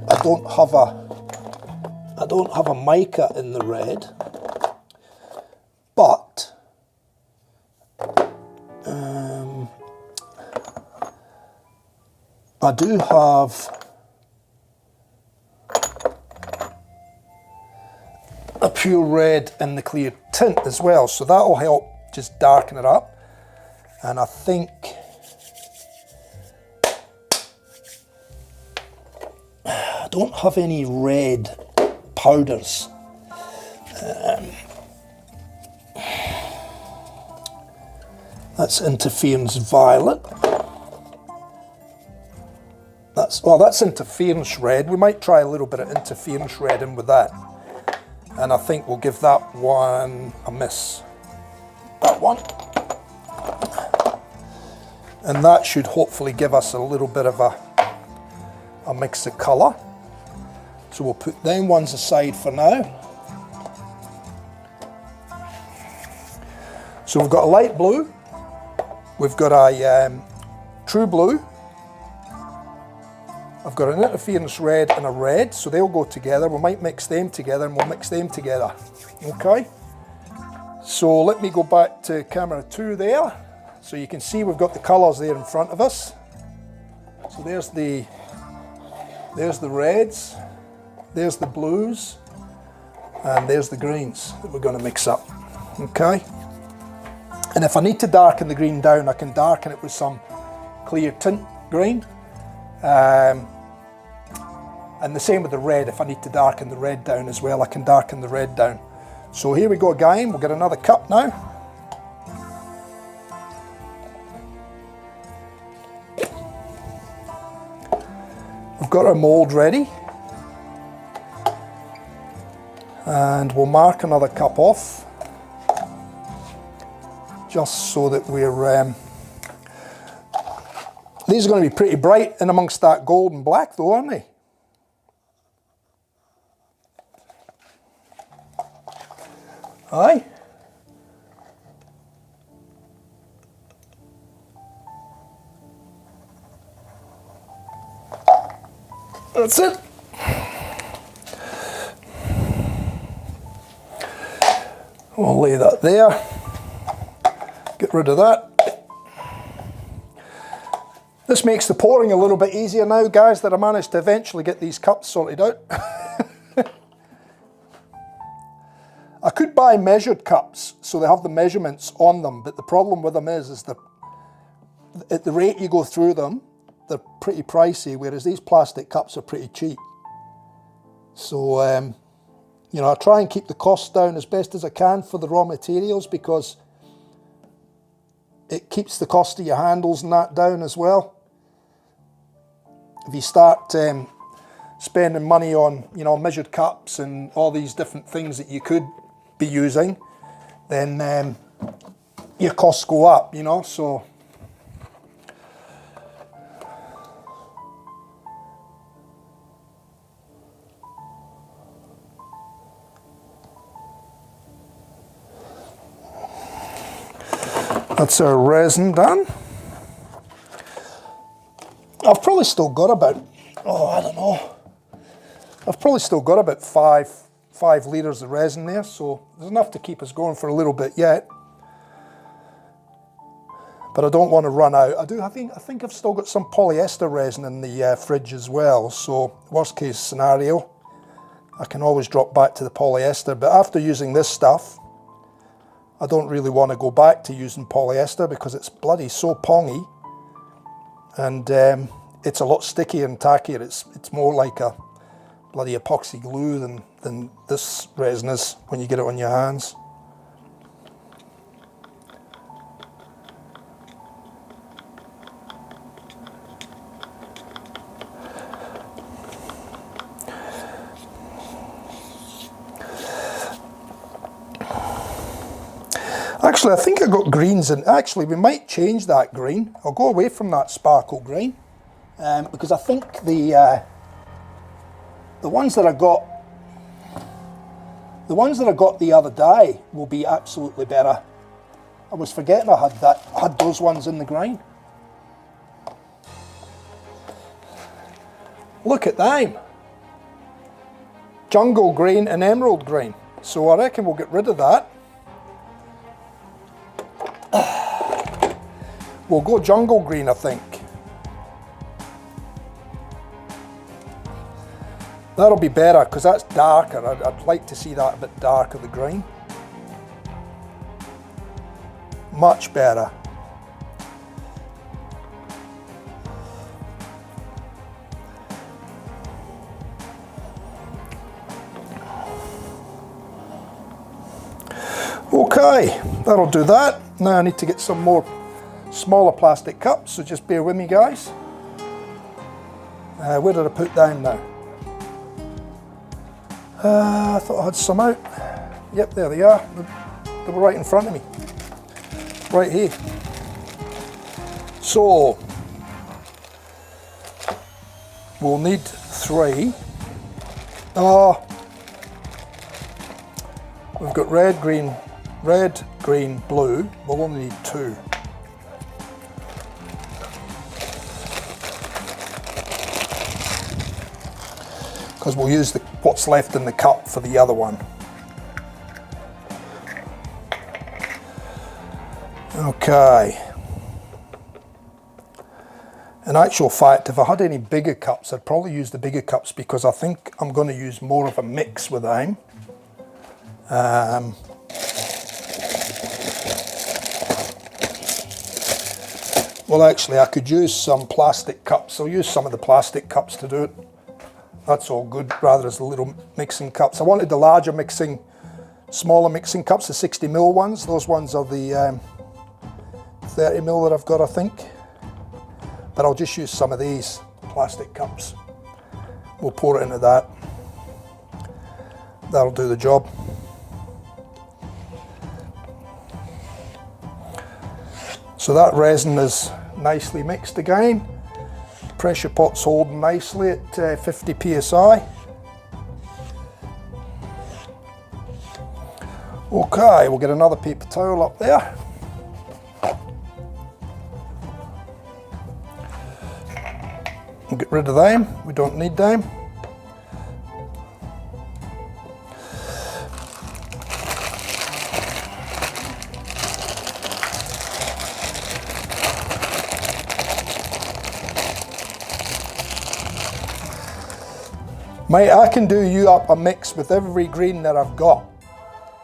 I don't have a mica in the red, but I do have a pure red in the clear tint as well, so that'll help just darken it up. And I think I don't have any red powders. That's interference violet. That's interference red. We might try a little bit of interference red in with that. And I think we'll give that one a miss. That one. And that should hopefully give us a little bit of a mix of colour. So we'll put them ones aside for now. So we've got a light blue, we've got a true blue, I've got an interference red and a red, so they'll go together. We might mix them together and we'll mix them together. Okay, so let me go back to camera 2 there. So you can see we've got the colours there in front of us. So there's the reds, there's the blues, and there's the greens that we're going to mix up. Okay, and if I need to darken the green down, I can darken it with some clear tint green. And the same with the red. If I need to darken the red down as well, I can darken the red down. So here we go again. We'll get another cup now. We've got our mould ready. And we'll mark another cup off, just so that we're... These are going to be pretty bright in amongst that gold and black though, aren't they? Aye. That's it. We'll lay that there. Get rid of that. This makes the pouring a little bit easier now, guys, that I managed to eventually get these cups sorted out. I could buy measured cups, so they have the measurements on them, but the problem with them is that at the rate you go through them, they're pretty pricey, whereas these plastic cups are pretty cheap. So, you know, I try and keep the costs down as best as I can for the raw materials, because it keeps the cost of your handles and that down as well. If you start spending money on, you know, measured cups and all these different things that you could be using, then your costs go up, you know, so. That's our resin done. I've probably still got about, I don't know. I've probably still got about five litres of resin there, so there's enough to keep us going for a little bit yet. But I don't want to run out. I think I've still got some polyester resin in the fridge as well, so worst case scenario, I can always drop back to the polyester. But after using this stuff, I don't really want to go back to using polyester because it's bloody so pongy, and it's a lot stickier and tackier. It's more like a bloody epoxy glue than this resin is when you get it on your hands. Actually, I think I got greens in. Actually, we might change that green. I'll go away from that sparkle green because I think the ones that I got The ones that I got the other day will be absolutely better. I was forgetting I had those ones in the grain. Look at them. Jungle green and emerald green. So I reckon we'll get rid of that. We'll go jungle green, I think. That'll be better because that's darker. I'd like to see that a bit darker, the green. Much better. Okay, that'll do that. Now I need to get some more smaller plastic cups, so just bear with me, guys. Where did I put them now? I thought I had some out. Yep, there they are. They were right in front of me. Right here. So, we'll need 3. We've got red, green, blue. We'll only need 2. Because we'll use what's left in the cup for the other one. Okay. In actual fact, if I had any bigger cups, I'd probably use the bigger cups because I think I'm going to use more of a mix with them. Well, actually, I could use some plastic cups. I'll use some of the plastic cups to do it. That's all good, rather as the little mixing cups. I wanted the larger smaller mixing cups, the 60ml ones. Those ones are the 30ml that I've got, I think. But I'll just use some of these plastic cups. We'll pour it into that. That'll do the job. So that resin is nicely mixed again. Pressure pot's holding nicely at 50 psi. Okay, we'll get another paper towel up there. We'll get rid of them, we don't need them. Mate, I can do you up a mix with every green that I've got.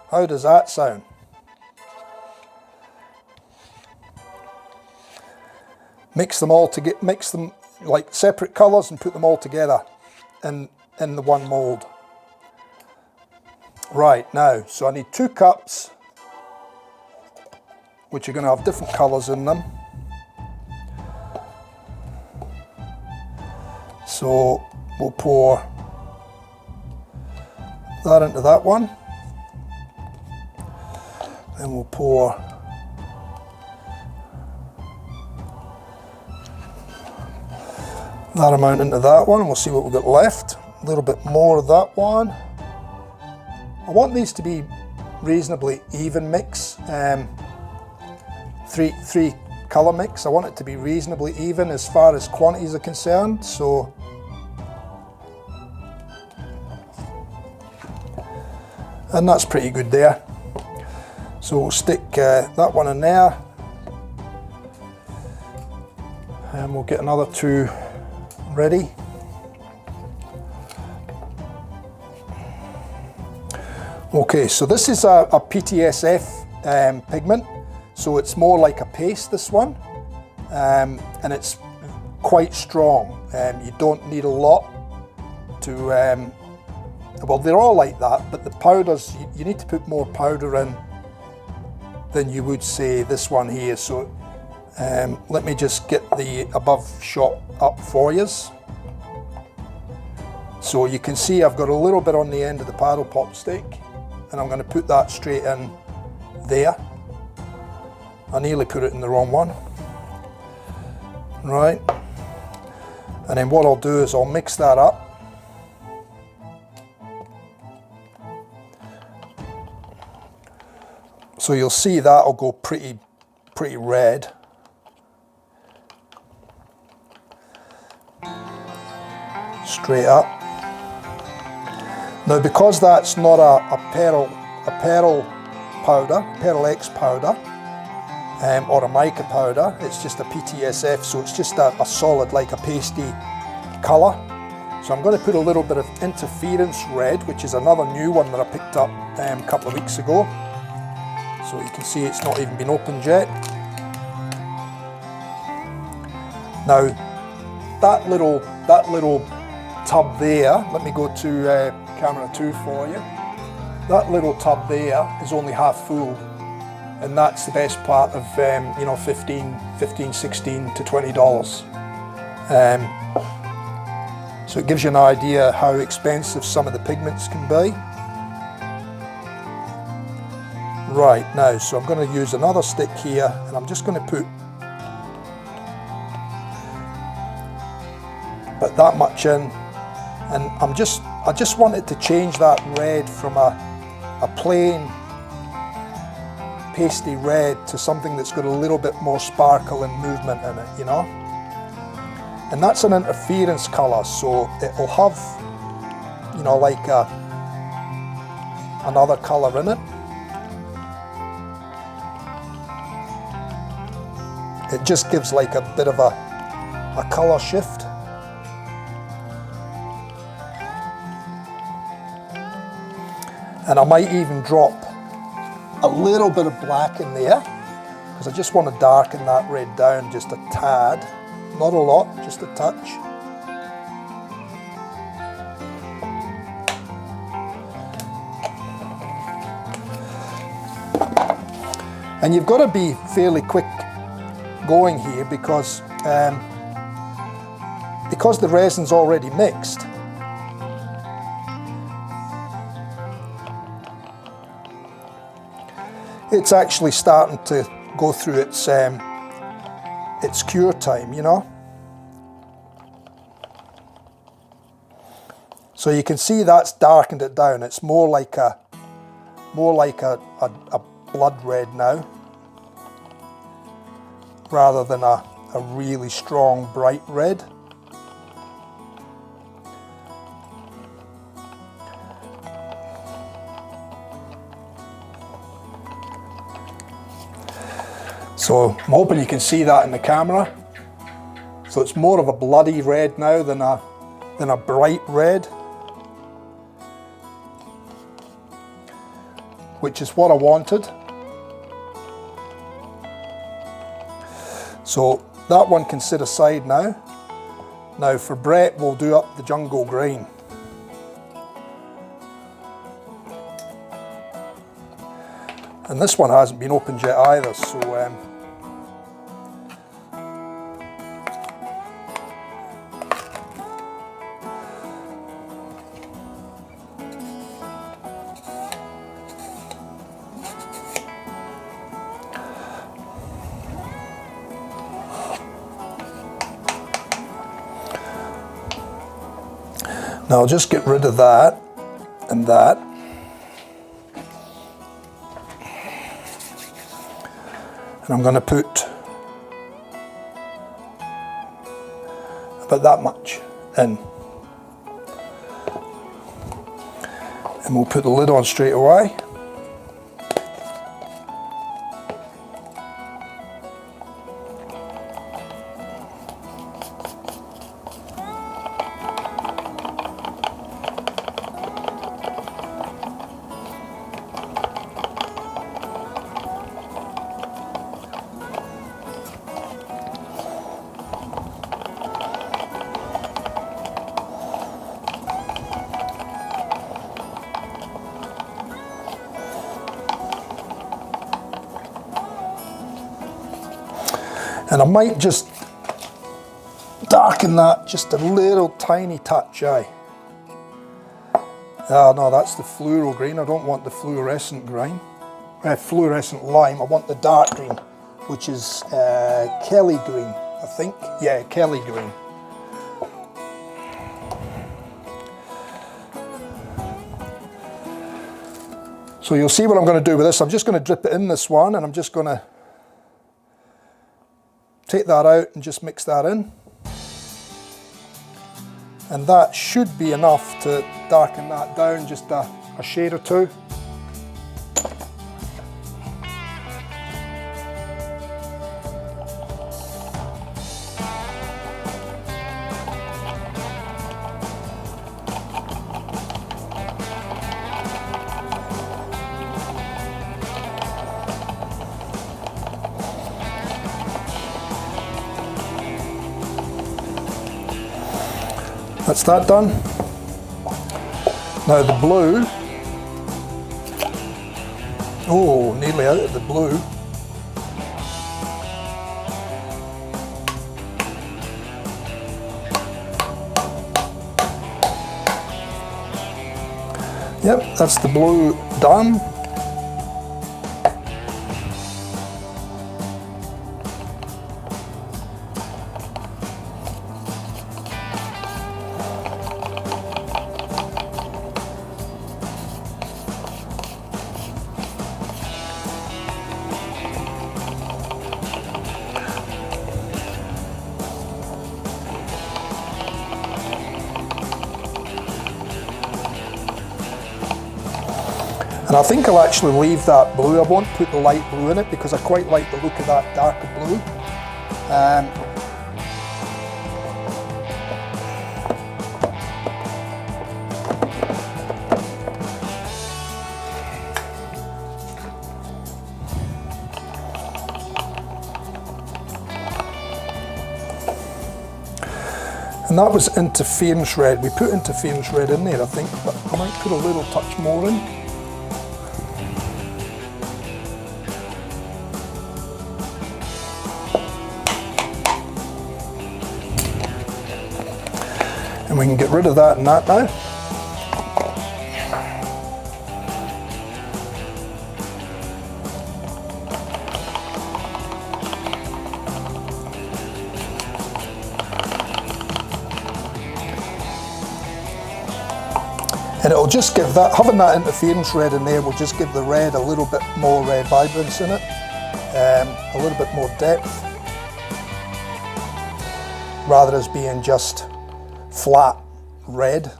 How does that sound? Mix them all together, mix them like separate colours and put them all together in the one mould. Right, now, so I need 2 cups, which are going to have different colours in them. So we'll pour that into that one, then we'll pour that amount into that one, and we'll see what we've got left. A little bit more of that one. I want these to be reasonably even mix, three colour mix. I want it to be reasonably even as far as quantities are concerned, so and that's pretty good there. So we'll stick that one in there, and we'll get another 2 ready. Okay, so this is a PTSF pigment, so it's more like a paste, this one, and it's quite strong. You don't need a lot to well, they're all like that, but the powders, you need to put more powder in than you would say this one here. So let me just get the above shot up for you. So you can see I've got a little bit on the end of the paddle pop stick, and I'm going to put that straight in there. I nearly put it in the wrong one. Right, and then what I'll do is I'll mix that up. So you'll see that'll go pretty red. Straight up. Now because that's not a Pearl powder, Pearl X powder, or a mica powder, it's just a PTSF, so it's just a solid, like a pasty colour. So I'm going to put a little bit of interference red, which is another new one that I picked up a couple of weeks ago. So you can see it's not even been opened yet. Now that little tub there, let me go to camera 2 for you. That little tub there is only half full, and that's the best part of you know, $15, $16 to $20. So it gives you an idea how expensive some of the pigments can be. Right, now, so I'm going to use another stick here, and I'm just going to put that much in, and I just wanted to change that red from a plain pasty red to something that's got a little bit more sparkle and movement in it, you know. And that's an interference colour, so it'll have, you know, like another colour in it. It just gives like a bit of a colour shift. And I might even drop a little bit of black in there, because I just want to darken that red down just a tad. Not a lot, just a touch. And you've got to be fairly quick going here, because the resin's already mixed. It's actually starting to go through its cure time, you know. So you can see that's darkened it down. It's more like a blood red now, rather than a really strong bright red. So I'm hoping you can see that in the camera. So it's more of a bloody red now than a bright red, which is what I wanted. So that one can sit aside now. Now for Brett, we'll do up the jungle green. And this one hasn't been opened yet either, so now I'll just get rid of that and that. And I'm going to put about that much in. And we'll put the lid on straight away. And I might just darken that just a little tiny touch, aye. Oh no, that's the fluoro green. I don't want the fluorescent green. Fluorescent lime. I want the dark green, which is Kelly green, I think. Yeah, Kelly green. So you'll see what I'm going to do with this. I'm just going to drip it in this one, and I'm just going to take that out and just mix that in. And that should be enough to darken that down just a shade or two. That's that done. Now the blue, oh, nearly out of the blue. Yep, that's the blue done. And I think I'll actually leave that blue. I won't put the light blue in it because I quite like the look of that darker blue. And that was interference red. We put interference red in there, I think, but I might put a little touch more in. And we can get rid of that and that now. And it'll just give that, having that interference red in there will just give the red a little bit more vibrance in it, a little bit more depth, rather as being just flat red.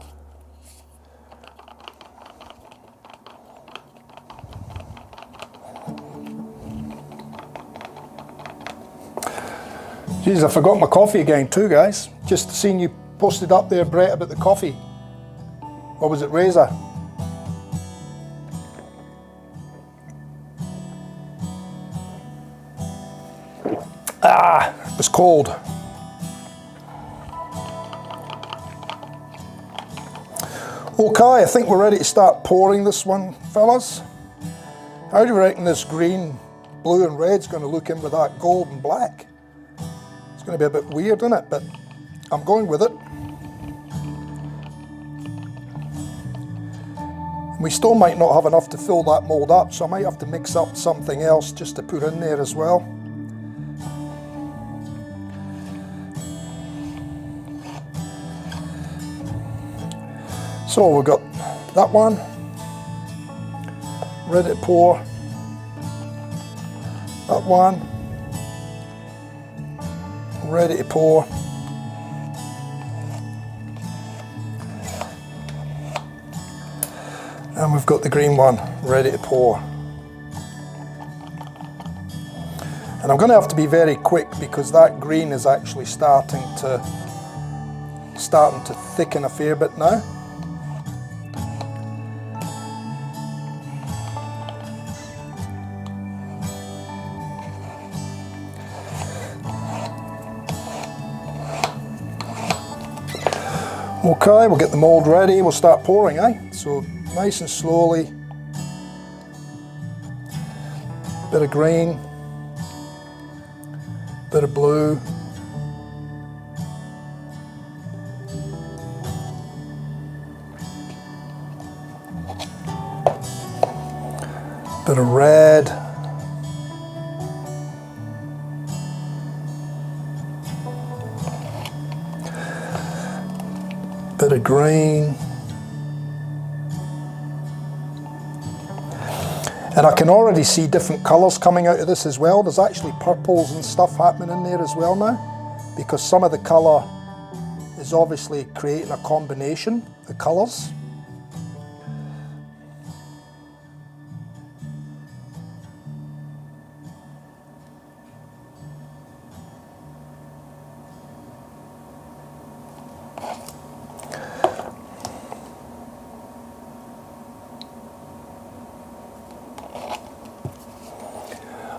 Jeez, I forgot my coffee again too, guys. Just seeing you posted up there, Brett, about the coffee. Or was it Resin? Ah, it was cold. Okay, I think we're ready to start pouring this one, fellas. How do you reckon this green, blue and red's going to look in with that gold and black? It's going to be a bit weird, isn't it? But I'm going with it. We still might not have enough to fill that mould up, so I might have to mix up something else just to put in there as well. So we've got that one, ready to pour, that one, ready to pour, and we've got the green one ready to pour. And I'm going to have to be very quick because that green is actually starting to thicken a fair bit now. Okay, we'll get the mould ready, we'll start pouring, eh? So nice and slowly, bit of green, bit of blue, bit of red, bit of green, And I can already see different colours coming out of this as well. There's actually purples and stuff happening in there as well now, because some of the colour is obviously creating a combination of colours.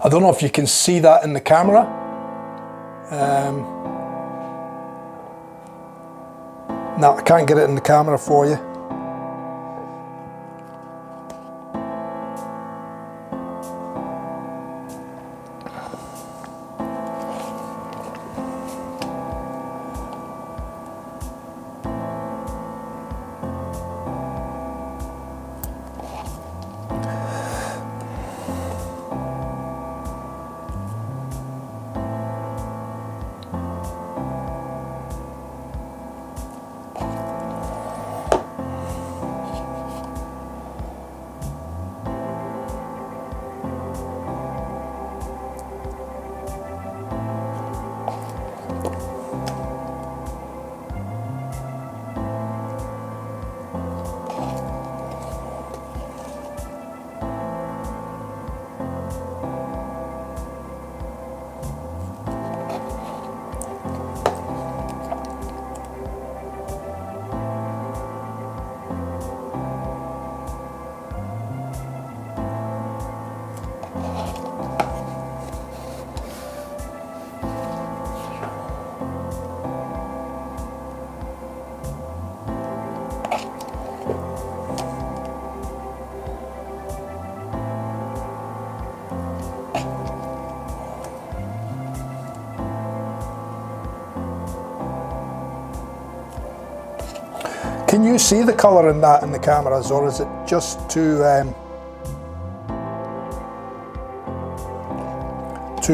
I don't know if you can see that in the camera. No, I can't get it in the camera for you. Can you see the colour in that in the cameras, or is it just too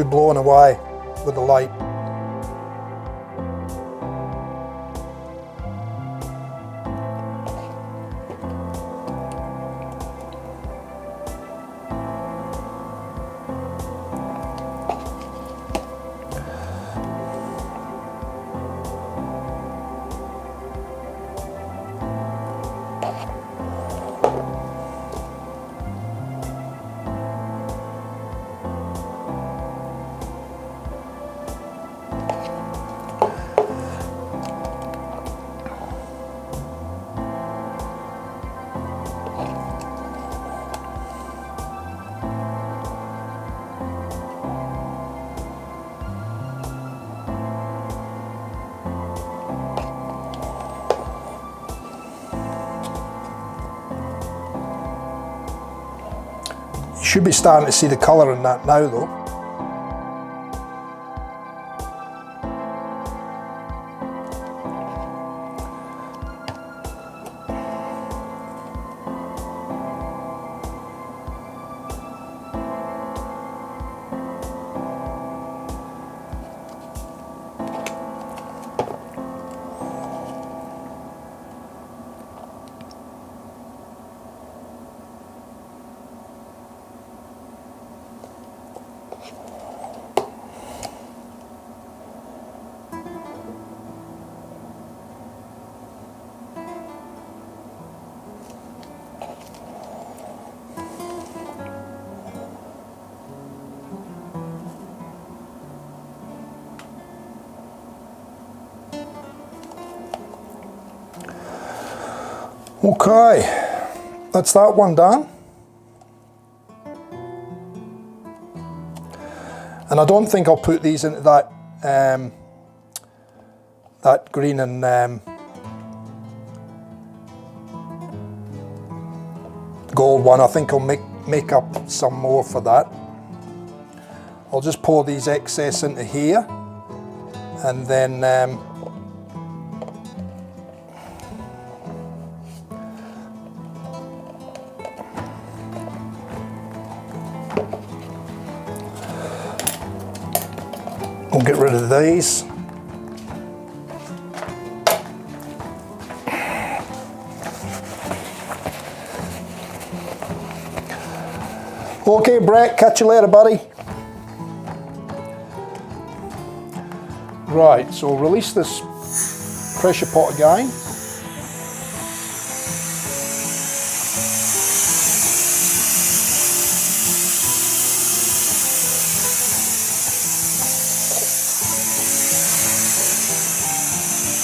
blown away with the light? Should be starting to see the colour in that now though. Okay, that's that one done. And I don't think I'll put these into that that green and gold one. I think I'll make up some more for that. I'll just pour these excess into here, and then we'll get rid of these. Okay, Brett, catch you later, buddy. Right, so release this pressure pot again.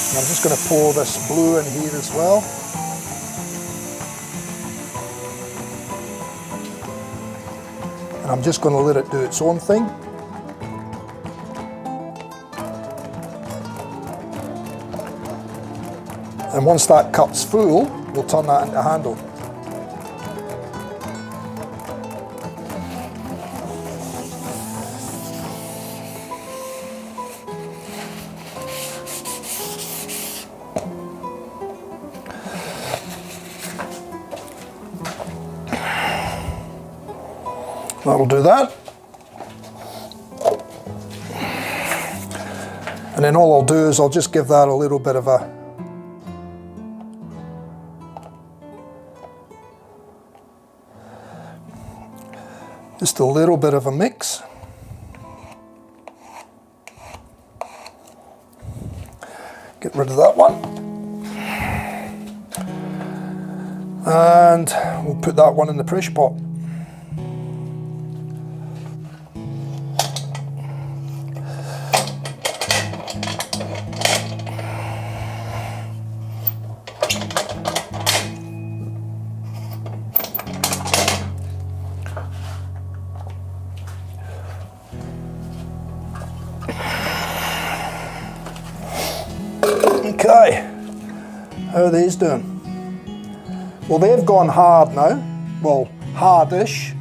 And I'm just going to pour this blue in here as well. And I'm just going to let it do its own thing. And once that cup's full, we'll turn that into a handle. That'll do that. And then all I'll do is I'll just give that a little bit of a mix. Get rid of that one. And we'll put that one in the pressure pot. Okay, how are these doing? Well, they've gone hard now, well, hardish.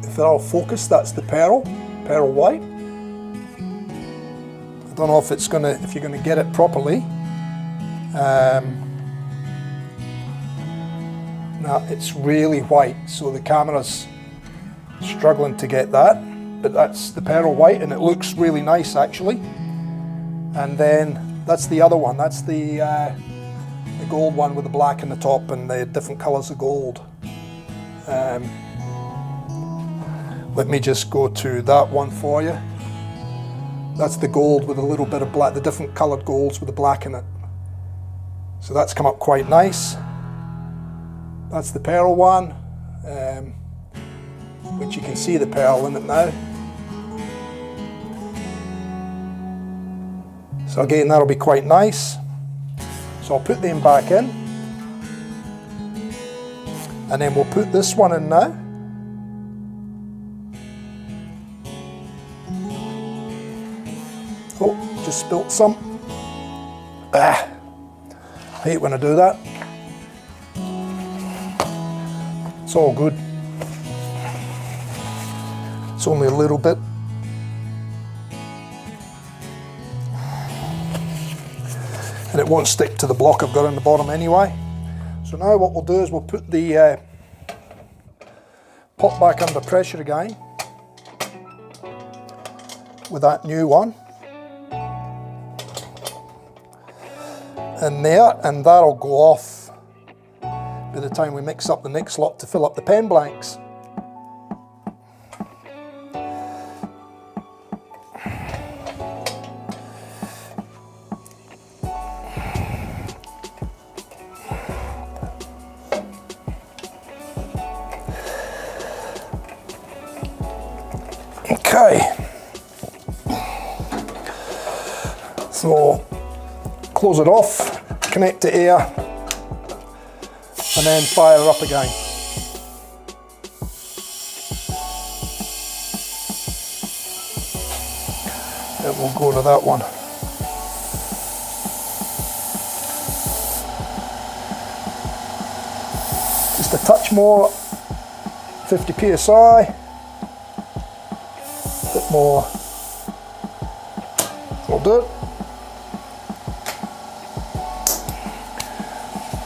If they're all focused, that's the pearl white. I don't know if it's if you're gonna get it properly. No, it's really white, so the camera's struggling to get that. But that's the pearl white, and it looks really nice actually. And then that's the other one. That's the gold one with the black in the top and the different colours of gold. Let me just go to that one for you. That's the gold with a little bit of black, the different coloured golds with the black in it. So that's come up quite nice. That's the pearl one, which you can see the pearl in it now. So again, that'll be quite nice. So I'll put them back in. And then we'll put this one in now. Oh, just spilt some. I hate when I do that. It's all good. It's only a little bit. And it won't stick to the block I've got on the bottom anyway. So now what we'll do is we'll put the pot back under pressure again with that new one in there, and that'll go off by the time we mix up the next lot to fill up the pen blanks. Okay, so close it off, connect to air, and then fire up again. And we'll go to that one. Just a touch more, 50 psi. Bit more, will do it.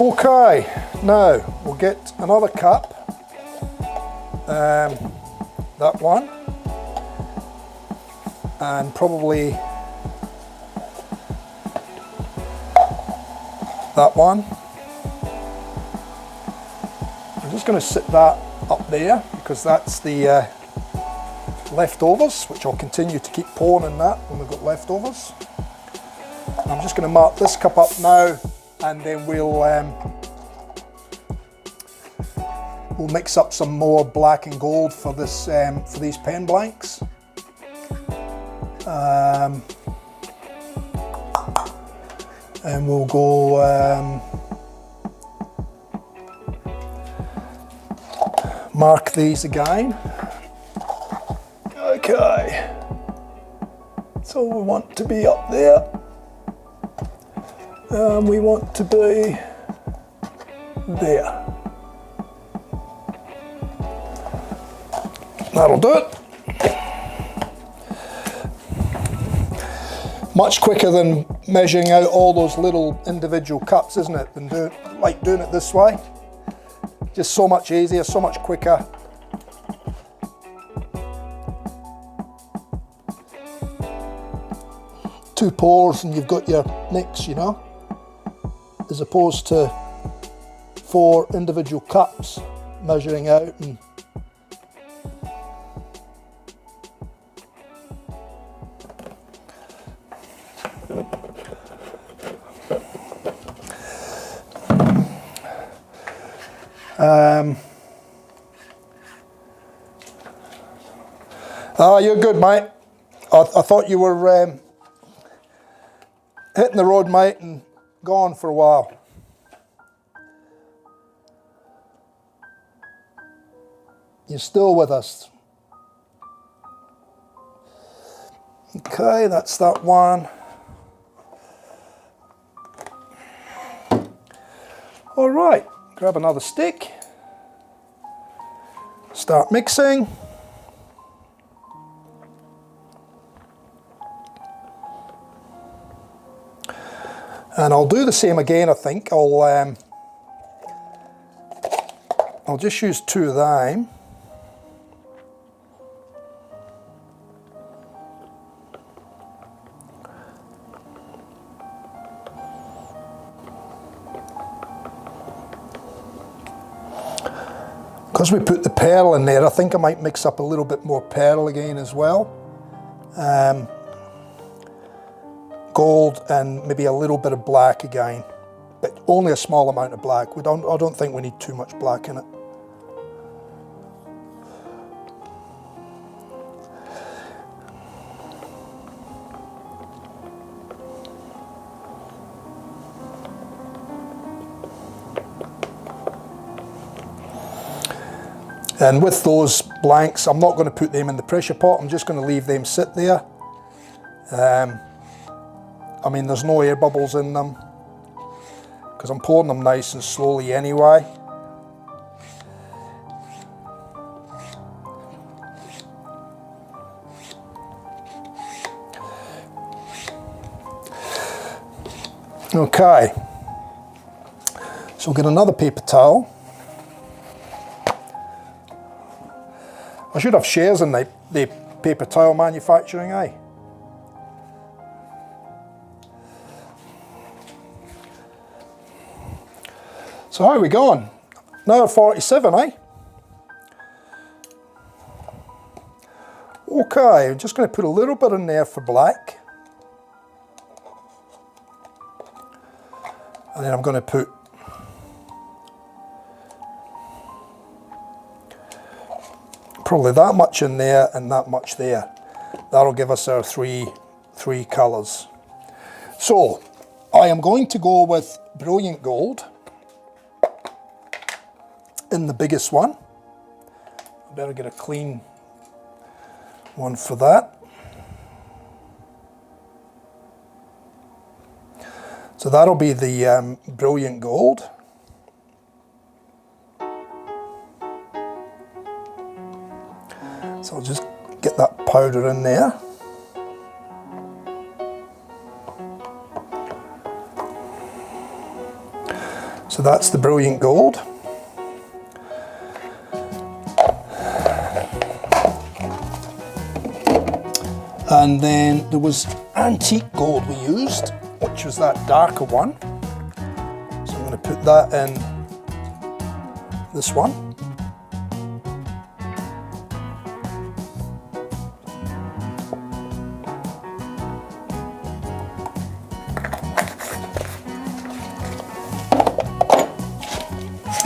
Okay, now we'll get another cup, that one, and probably that one, just going to sit that up there because that's the leftovers, which I'll continue to keep pouring in that when we've got leftovers. I'm just going to mark this cup up now, and then we'll mix up some more black and gold for this for these pen blanks. And we'll go mark these again. Okay, so we want to be up there, and we want to be there. That'll do it. Much quicker than measuring out all those little individual cups, isn't it, than doing it this way. Just so much easier, so much quicker. Two pours and you've got your mix, you know, as opposed to 4 individual cups measuring out and you're good, mate. I thought you were hitting the road, mate, and gone for a while. You're still with us. Okay, that's that one. All right, grab another stick. Start mixing. And I'll do the same again, I think. I'll just use 2 of them. Because we put the pearl in there, I think I might mix up a little bit more pearl again as well. Gold and maybe a little bit of black again, but only a small amount of black. I don't think we need too much black in it. And with those blanks, I'm not going to put them in the pressure pot. I'm just going to leave them sit there. I mean, there's no air bubbles in them because I'm pouring them nice and slowly anyway. Okay, so we'll get another paper towel. I should have shares in the paper towel manufacturing, eh? So how are we going? Now 47, eh? Okay, I'm just going to put a little bit in there for black. And then I'm going to put probably that much in there and that much there. That'll give us our three colours. So I am going to go with Brilliant Gold in the biggest one. I better get a clean one for that. So that'll be the Brilliant Gold. So I'll just get that powder in there. So that's the Brilliant Gold. And then there was Antique Gold we used, which was that darker one. So I'm going to put that in this one.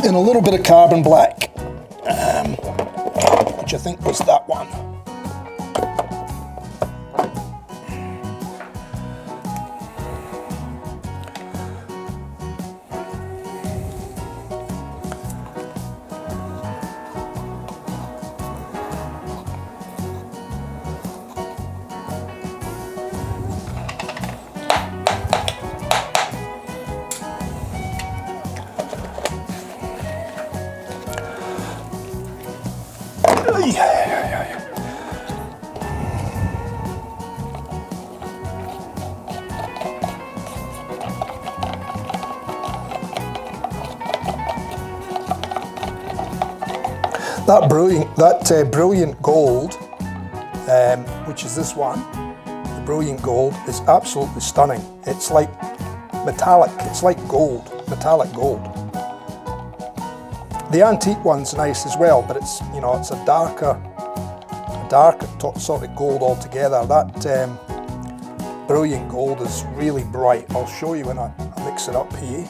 in a little bit of carbon black, which I think was that one. That brilliant gold, which is this one, the brilliant gold, is absolutely stunning. It's like metallic, it's like gold, metallic gold. The antique one's nice as well, but it's, you know, it's a darker sort of gold altogether. That brilliant gold is really bright. I'll show you when I mix it up here.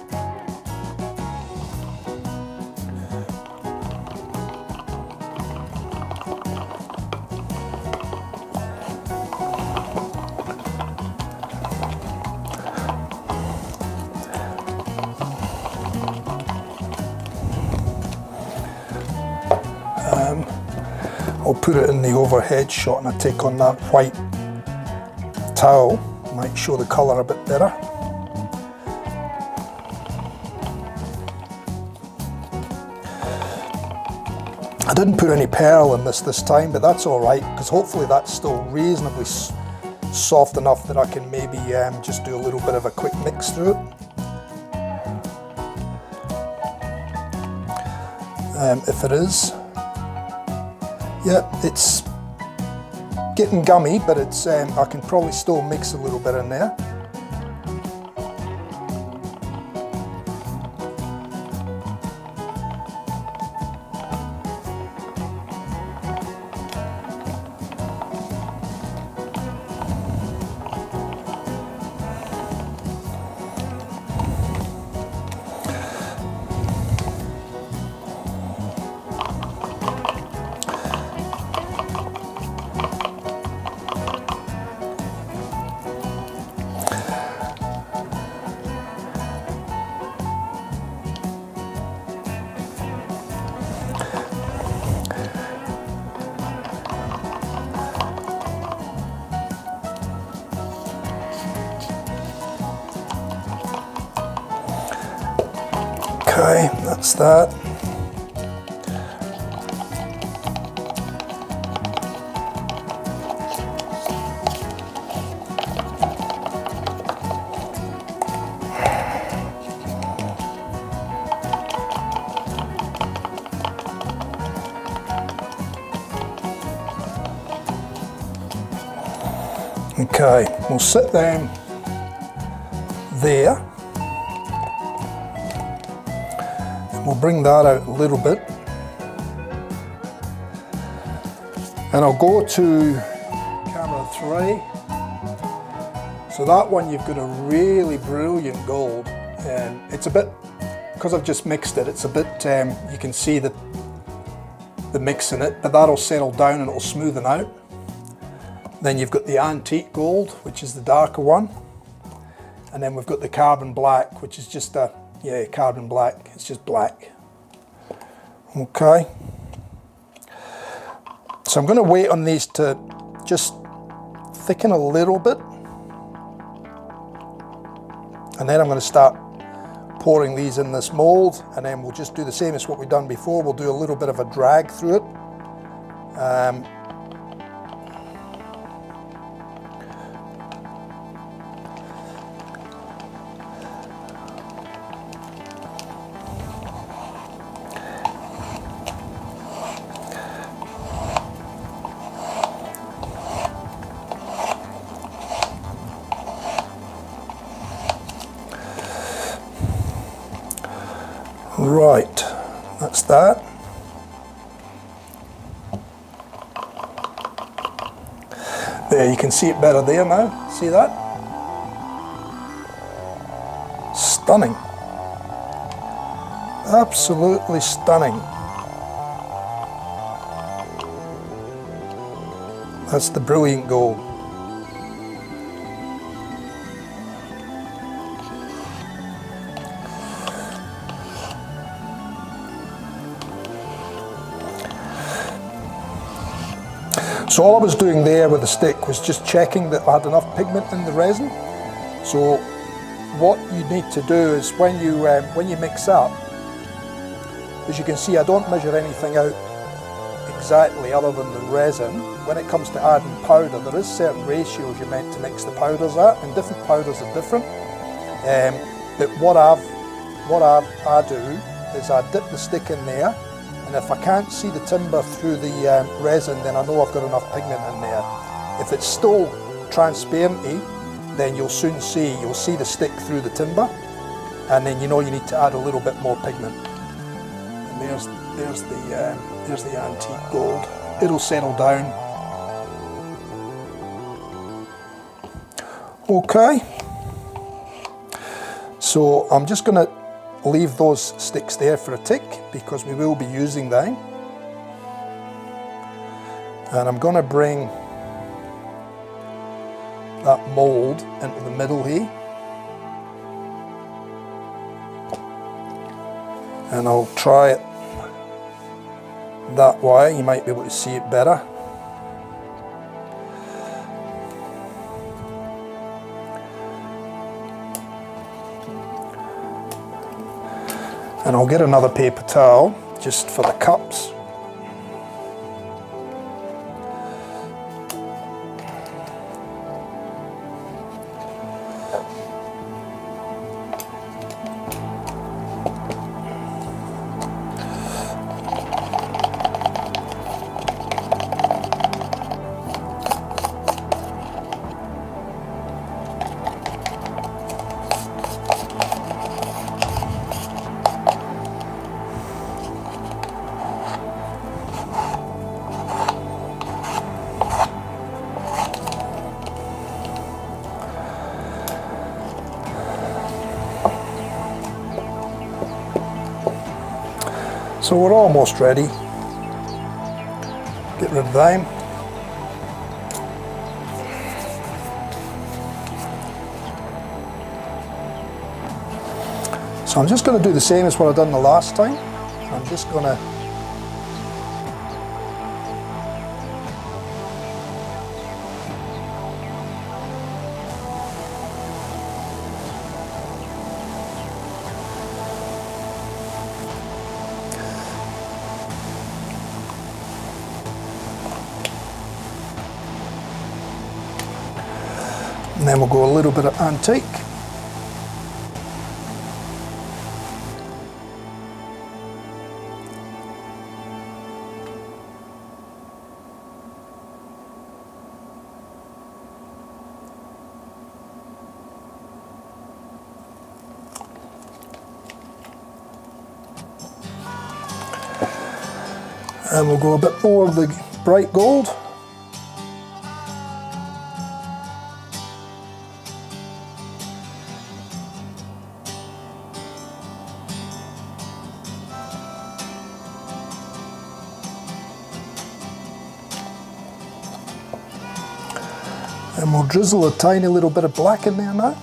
I'll put it in the overhead shot and I take on that white towel, might show the colour a bit better. I didn't put any pearl in this time, but that's alright, because hopefully that's still reasonably soft enough that I can maybe just do a little bit of a quick mix through it. If it is. Yeah, it's getting gummy, but it's I can probably still mix a little bit in there. Okay, that's that. Okay, we'll sit them there. We'll bring that out a little bit. And I'll go to camera 3. So that one you've got a really brilliant gold. And it's a bit, because I've just mixed it, it's a bit, you can see the mix in it, but that'll settle down and it'll smoothen out. Then you've got the antique gold, which is the darker one. And then we've got the carbon black, which is just a, yeah, carbon black, it's just black. Okay. So I'm going to wait on these to just thicken a little bit. And then I'm going to start pouring these in this mold, and then we'll just do the same as what we've done before. We'll do a little bit of a drag through it. Right, that's that. There, you can see it better there now. See that? Stunning. Absolutely stunning. That's the brilliant gold. So all I was doing there with the stick was just checking that I had enough pigment in the resin. So what you need to do is when you mix up, as you can see, I don't measure anything out exactly other than the resin. When it comes to adding powder, there is certain ratios you're meant to mix the powders at, and different powders are different. But what I do is I dip the stick in there, and if I can't see the timber through the resin, then I know I've got enough pigment in there. If it's still transparency, then you'll soon see the stick through the timber, and then you know you need to add a little bit more pigment. And there's the antique gold. It'll settle down. Okay, so I'm just going to leave those sticks there for a tick because we will be using them. And I'm going to bring that mould into the middle here. And I'll try it that way, you might be able to see it better. And I'll get another paper towel just for the cups. So we're almost ready. Get rid of them. So I'm just going to do the same as what I've done the last time. I'm just going to and then we'll go a little bit of antique. And we'll go a bit more of the bright gold. And we'll drizzle a tiny little bit of black in there now.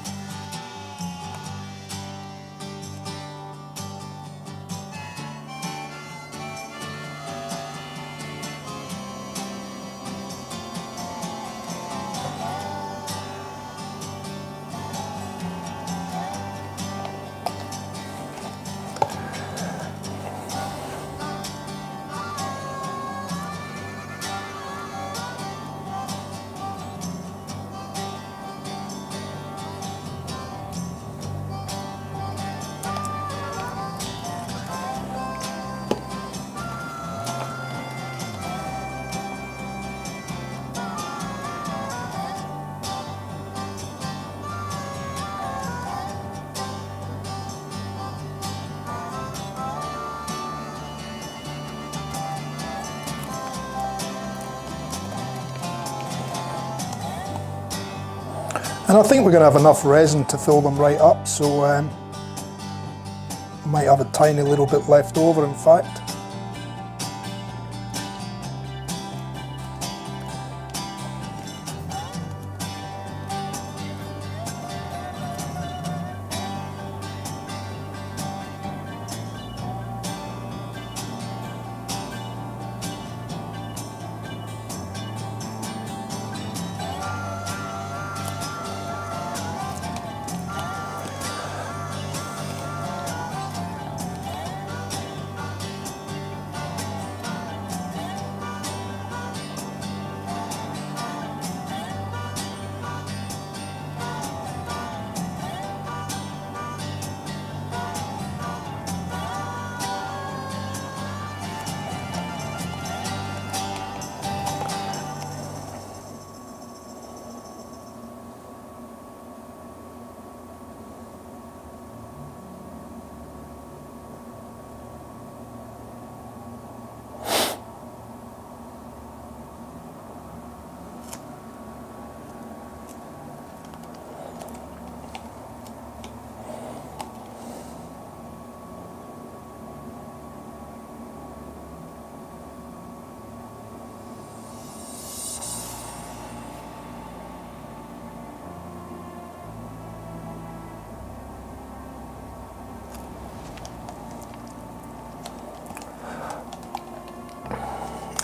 And I think we're going to have enough resin to fill them right up, so Might have a tiny little bit left over, in fact.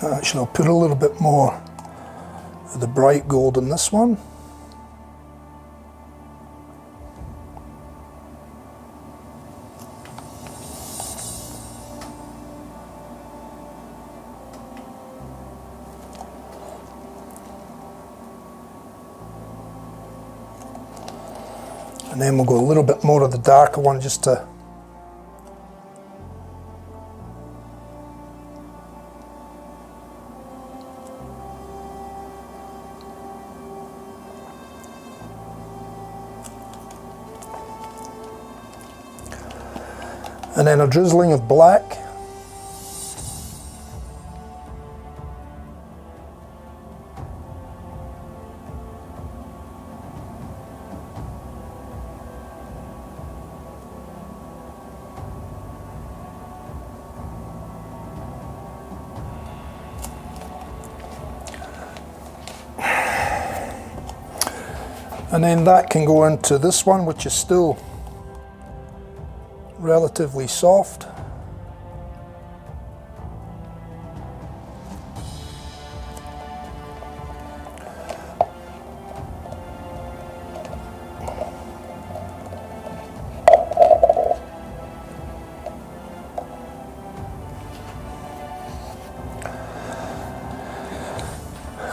Actually, I'll put a little bit more of the bright gold in this one. And then we'll go a little bit more of the darker one just to and then a drizzling of black. And then that can go into this one, which is still relatively soft.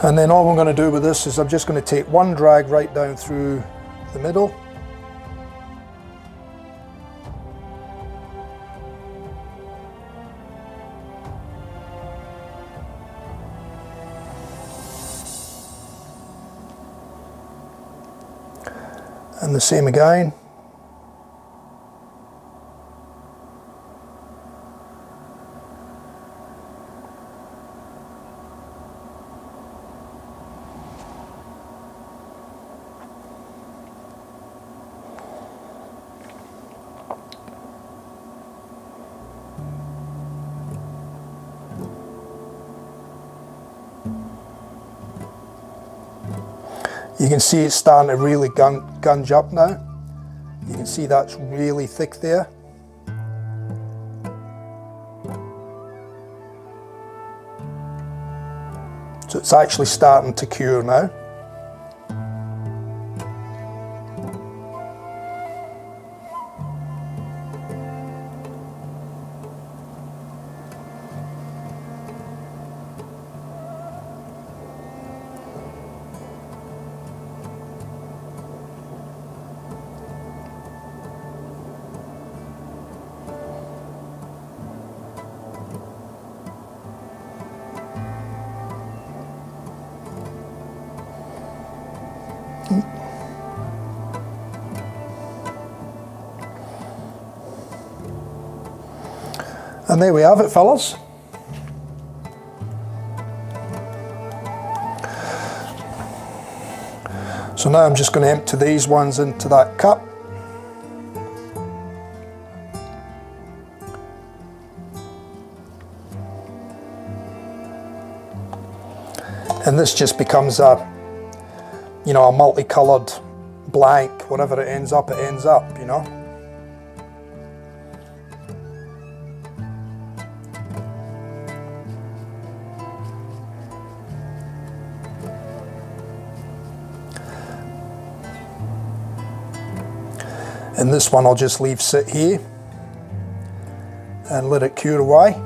And then all I'm going to do with this is I'm just going to take one drag right down through the middle. And the same again. You can see it's starting to really gunge up now. You can see that's really thick there. So it's actually starting to cure now. And there we have it, fellas. So now I'm just going to empty these ones into that cup. And this just becomes a, you know, a multicolored blank. Whatever it ends up, you know. And this one I'll just leave sit here and let it cure away.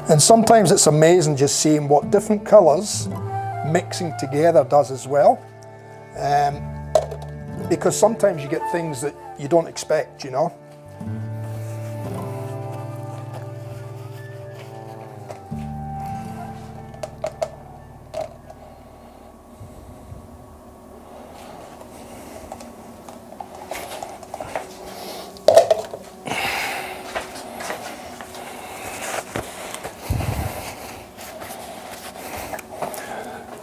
And sometimes it's amazing just seeing what different colours mixing together does as well. Because sometimes you get things that you don't expect, you know.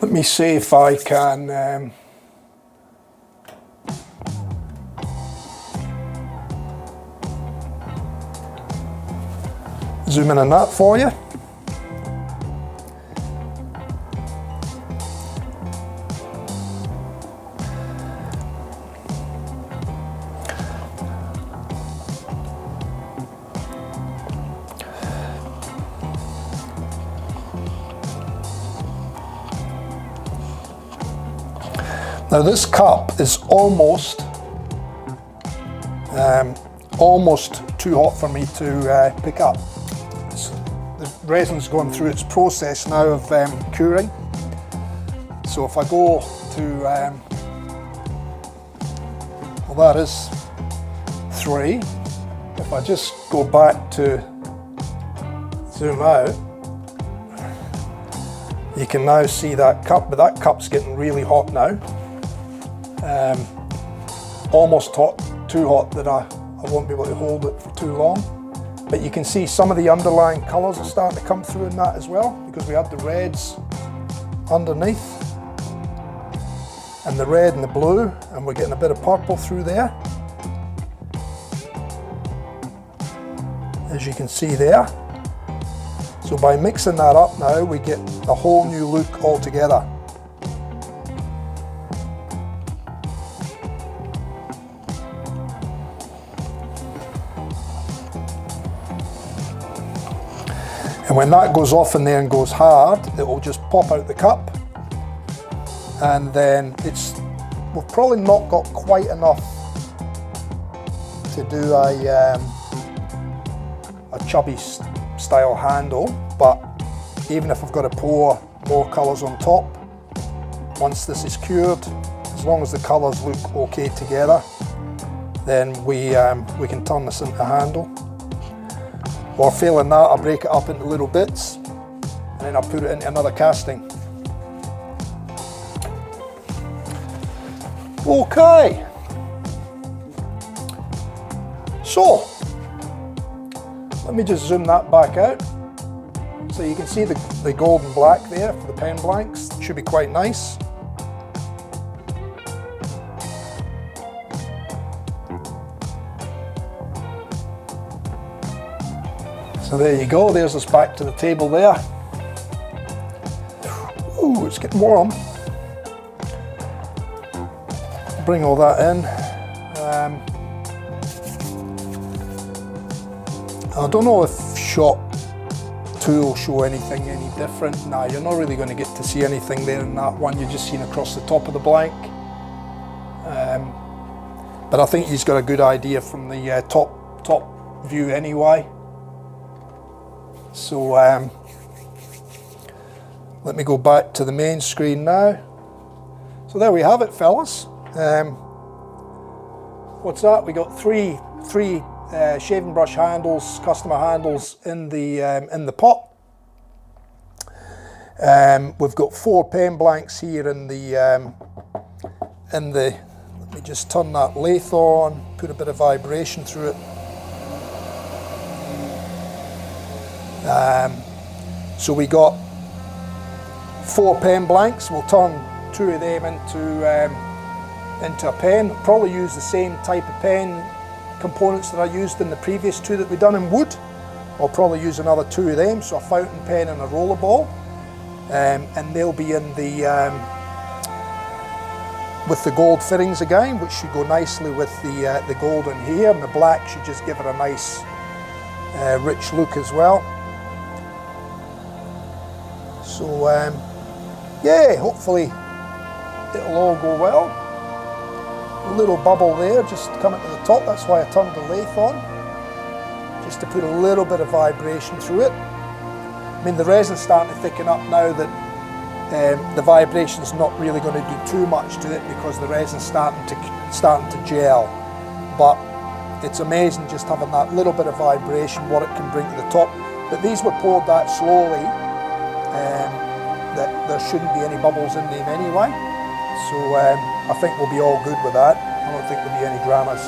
Let me see if I can zoom in on that for you. Now this cup is almost too hot for me to pick up. The resin's going through its process now of curing. So if I go to, well, that is 3. If I just go back to zoom out, you can now see that cup, but that cup's getting really hot now. Almost hot, too hot that I won't be able to hold it for too long. But you can see some of the underlying colours are starting to come through in that as well, because we had the reds underneath and the red and the blue, and we're getting a bit of purple through there, as you can see there. So by mixing that up now, we get a whole new look altogether. And when that goes off in there and goes hard, it will just pop out the cup. And then we've probably not got quite enough to do a chubby style handle, but even if I've got to pour more colours on top, once this is cured, as long as the colours look okay together, then we can turn this into a handle. Or failing that, I'll break it up into little bits and then I'll put it into another casting. Okay, so let me just zoom that back out so you can see the gold and black there for the pen blanks. It should be quite nice. So there you go, there's us back to the table there. Ooh, it's getting warm. Bring all that in. I don't know if shot 2 will show anything any different. Nah, you're not really going to get to see anything there in that one. You're just seeing across the top of the blank. But I think he's got a good idea from the top view anyway. So let me go back to the main screen now. So there we have it, fellas. what's that? We got three shaving brush handles, customer handles in the pot. We've got 4 pen blanks here in the, let me just turn that lathe on, put a bit of vibration through it. So we got 4 pen blanks. We'll turn 2 of them into a pen. Probably use the same type of pen components that I used in the previous 2 that we done in wood. I'll probably use another 2 of them, so a fountain pen and a rollerball. And they'll be in the with the gold fittings again, which should go nicely with the gold in here, and the black should just give it a nice rich look as well. So yeah, hopefully it'll all go well. A little bubble there just coming to the top, that's why I turned the lathe on, just to put a little bit of vibration through it. I mean, the resin's starting to thicken up now that the vibration's not really going to do too much to it because the resin's starting to gel. But it's amazing just having that little bit of vibration, what it can bring to the top. But these were poured that slowly, that there shouldn't be any bubbles in them anyway. So I think we'll be all good with that. I don't think there'll be any dramas.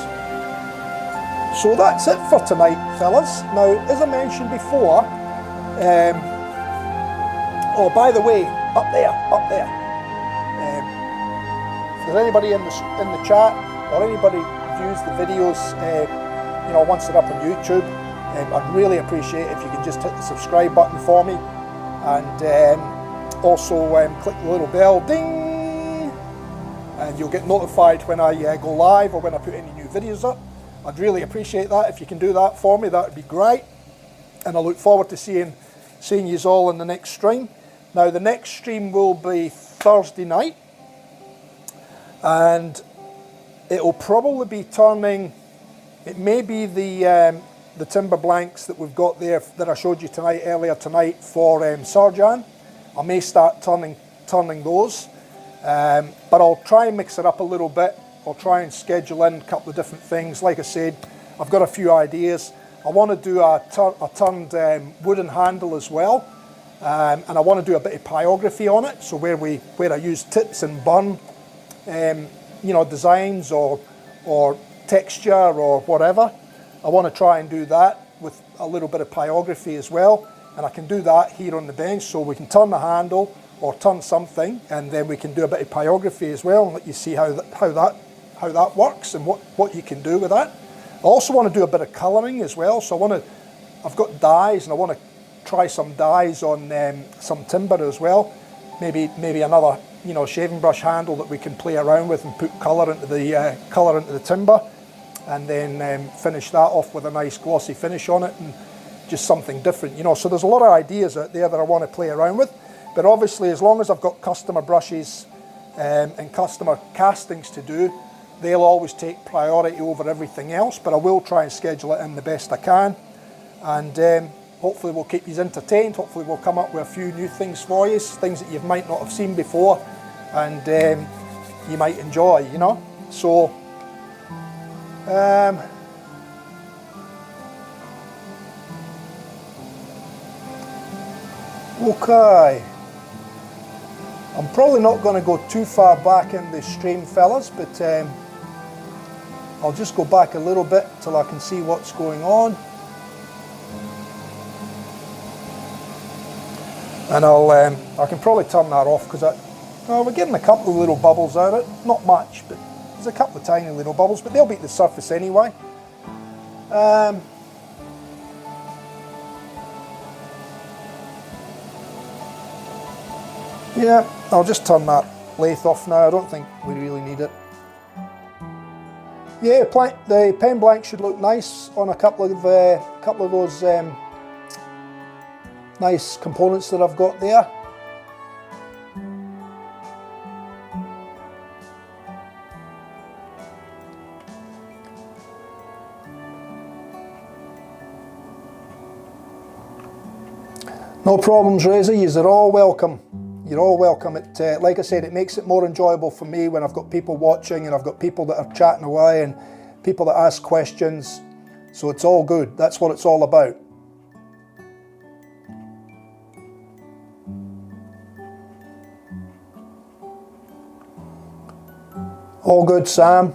So that's it for tonight, fellas. Now, as I mentioned before, oh, by the way, up there, if there's anybody in the chat or anybody views the videos, you know, once they're up on YouTube, I'd really appreciate if you could just hit the subscribe button for me, and also click the little bell, ding, and you'll get notified when I go live or when I put any new videos up. I'd really appreciate that. If you can do that for me, that would be great, and I look forward to seeing you all in the next stream. Now, the next stream will be Thursday night, and it'll probably be turning, it may be the timber blanks that we've got there that I showed you earlier tonight for Sarjan. I may start turning those, but I'll try and mix it up a little bit. I'll try and schedule in a couple of different things. Like I said, I've got a few ideas. I want to do a turned wooden handle as well, and I want to do a bit of pyrography on it. So where I use tips and burn, you know, designs or texture or whatever, I want to try and do that with a little bit of pyrography as well. And I can do that here on the bench, so we can turn the handle or turn something, and then we can do a bit of pyrography as well, and let you see how that works and what you can do with that. I also want to do a bit of colouring as well, so I've got dyes, and I want to try some dyes on some timber as well. Maybe another, you know, shaving brush handle that we can play around with and put colour into the timber, and then finish that off with a nice glossy finish on it, and just something different, you know. So there's a lot of ideas out there that I want to play around with, but obviously as long as I've got customer brushes and customer castings to do, they'll always take priority over everything else. But I will try and schedule it in the best I can, and hopefully we'll keep you entertained. Hopefully we'll come up with a few new things for you, things that you might not have seen before, and you might enjoy, you know. So okay, I'm probably not going to go too far back in the stream, fellas, but I'll just go back a little bit till I can see what's going on, and I can probably turn that off because we're getting a couple of little bubbles out of it, not much, but there's a couple of tiny little bubbles, but they'll be at the surface anyway. Yeah, I'll just turn that lathe off now. I don't think we really need it. Yeah, the pen blank should look nice on a couple of those nice components that I've got there. No problems, Resin. You're all welcome. You're all welcome. It, like I said, it makes it more enjoyable for me when I've got people watching and I've got people that are chatting away and people that ask questions. So it's all good. That's what it's all about. All good, Sam.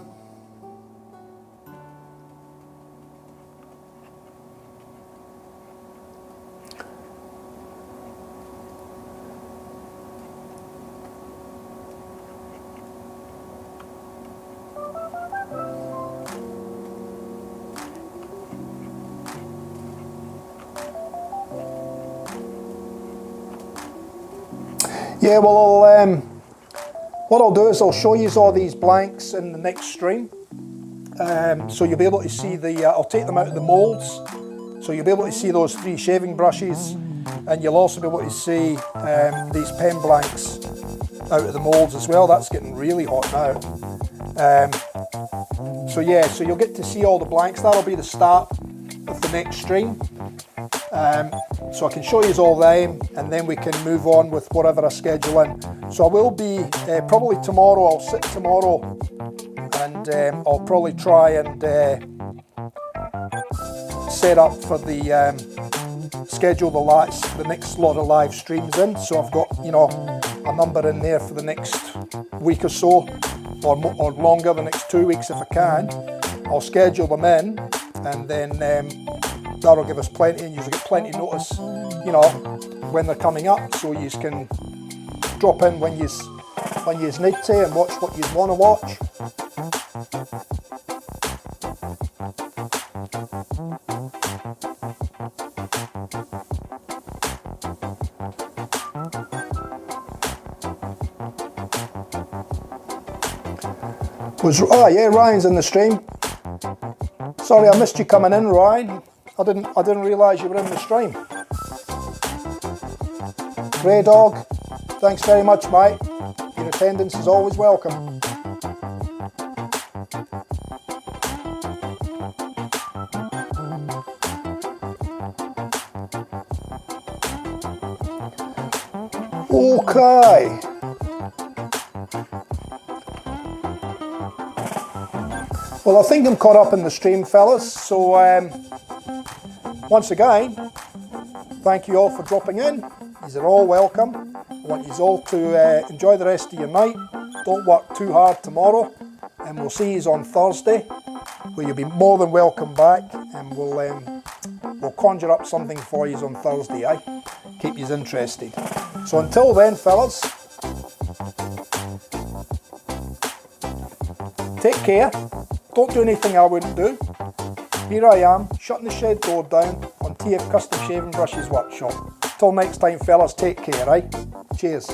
Yeah, well, what I'll do is I'll show you all these blanks in the next stream. So you'll be able to see the, I'll take them out of the moulds. So you'll be able to see those 3 shaving brushes, and you'll also be able to see these pen blanks out of the moulds as well. That's getting really hot now. So yeah, so you'll get to see all the blanks. That'll be the start of the next stream. So I can show you all them, and then we can move on with whatever I schedule in. So I will be, probably tomorrow, I'll sit tomorrow, and I'll probably try and set up for the, schedule the next lot of live streams in. So I've got, you know, a number in there for the next week or so, or longer, the next 2 weeks if I can. I'll schedule them in, and then that'll give us plenty, and you'll get plenty notice, you know, when they're coming up, so you can drop in when you need to and watch what you want to watch. Oh yeah, Ryan's in the stream. Sorry, I missed you coming in, Ryan. I didn't realise you were in the stream. Grey Dog, thanks very much, mate. Your attendance is always welcome. Okay. Well, I think I'm caught up in the stream, fellas. So once again, thank you all for dropping in. You're all welcome. I want you all to enjoy the rest of your night. Don't work too hard tomorrow, and we'll see you on Thursday, where you'll be more than welcome back, and we'll conjure up something for you on Thursday, eh? Keep you interested. So until then, fellas, take care. Don't do anything I wouldn't do. Here I am, shutting the shed door down on TF Custom Shaving Brushes Workshop. Till next time, fellas, take care, right? Cheers.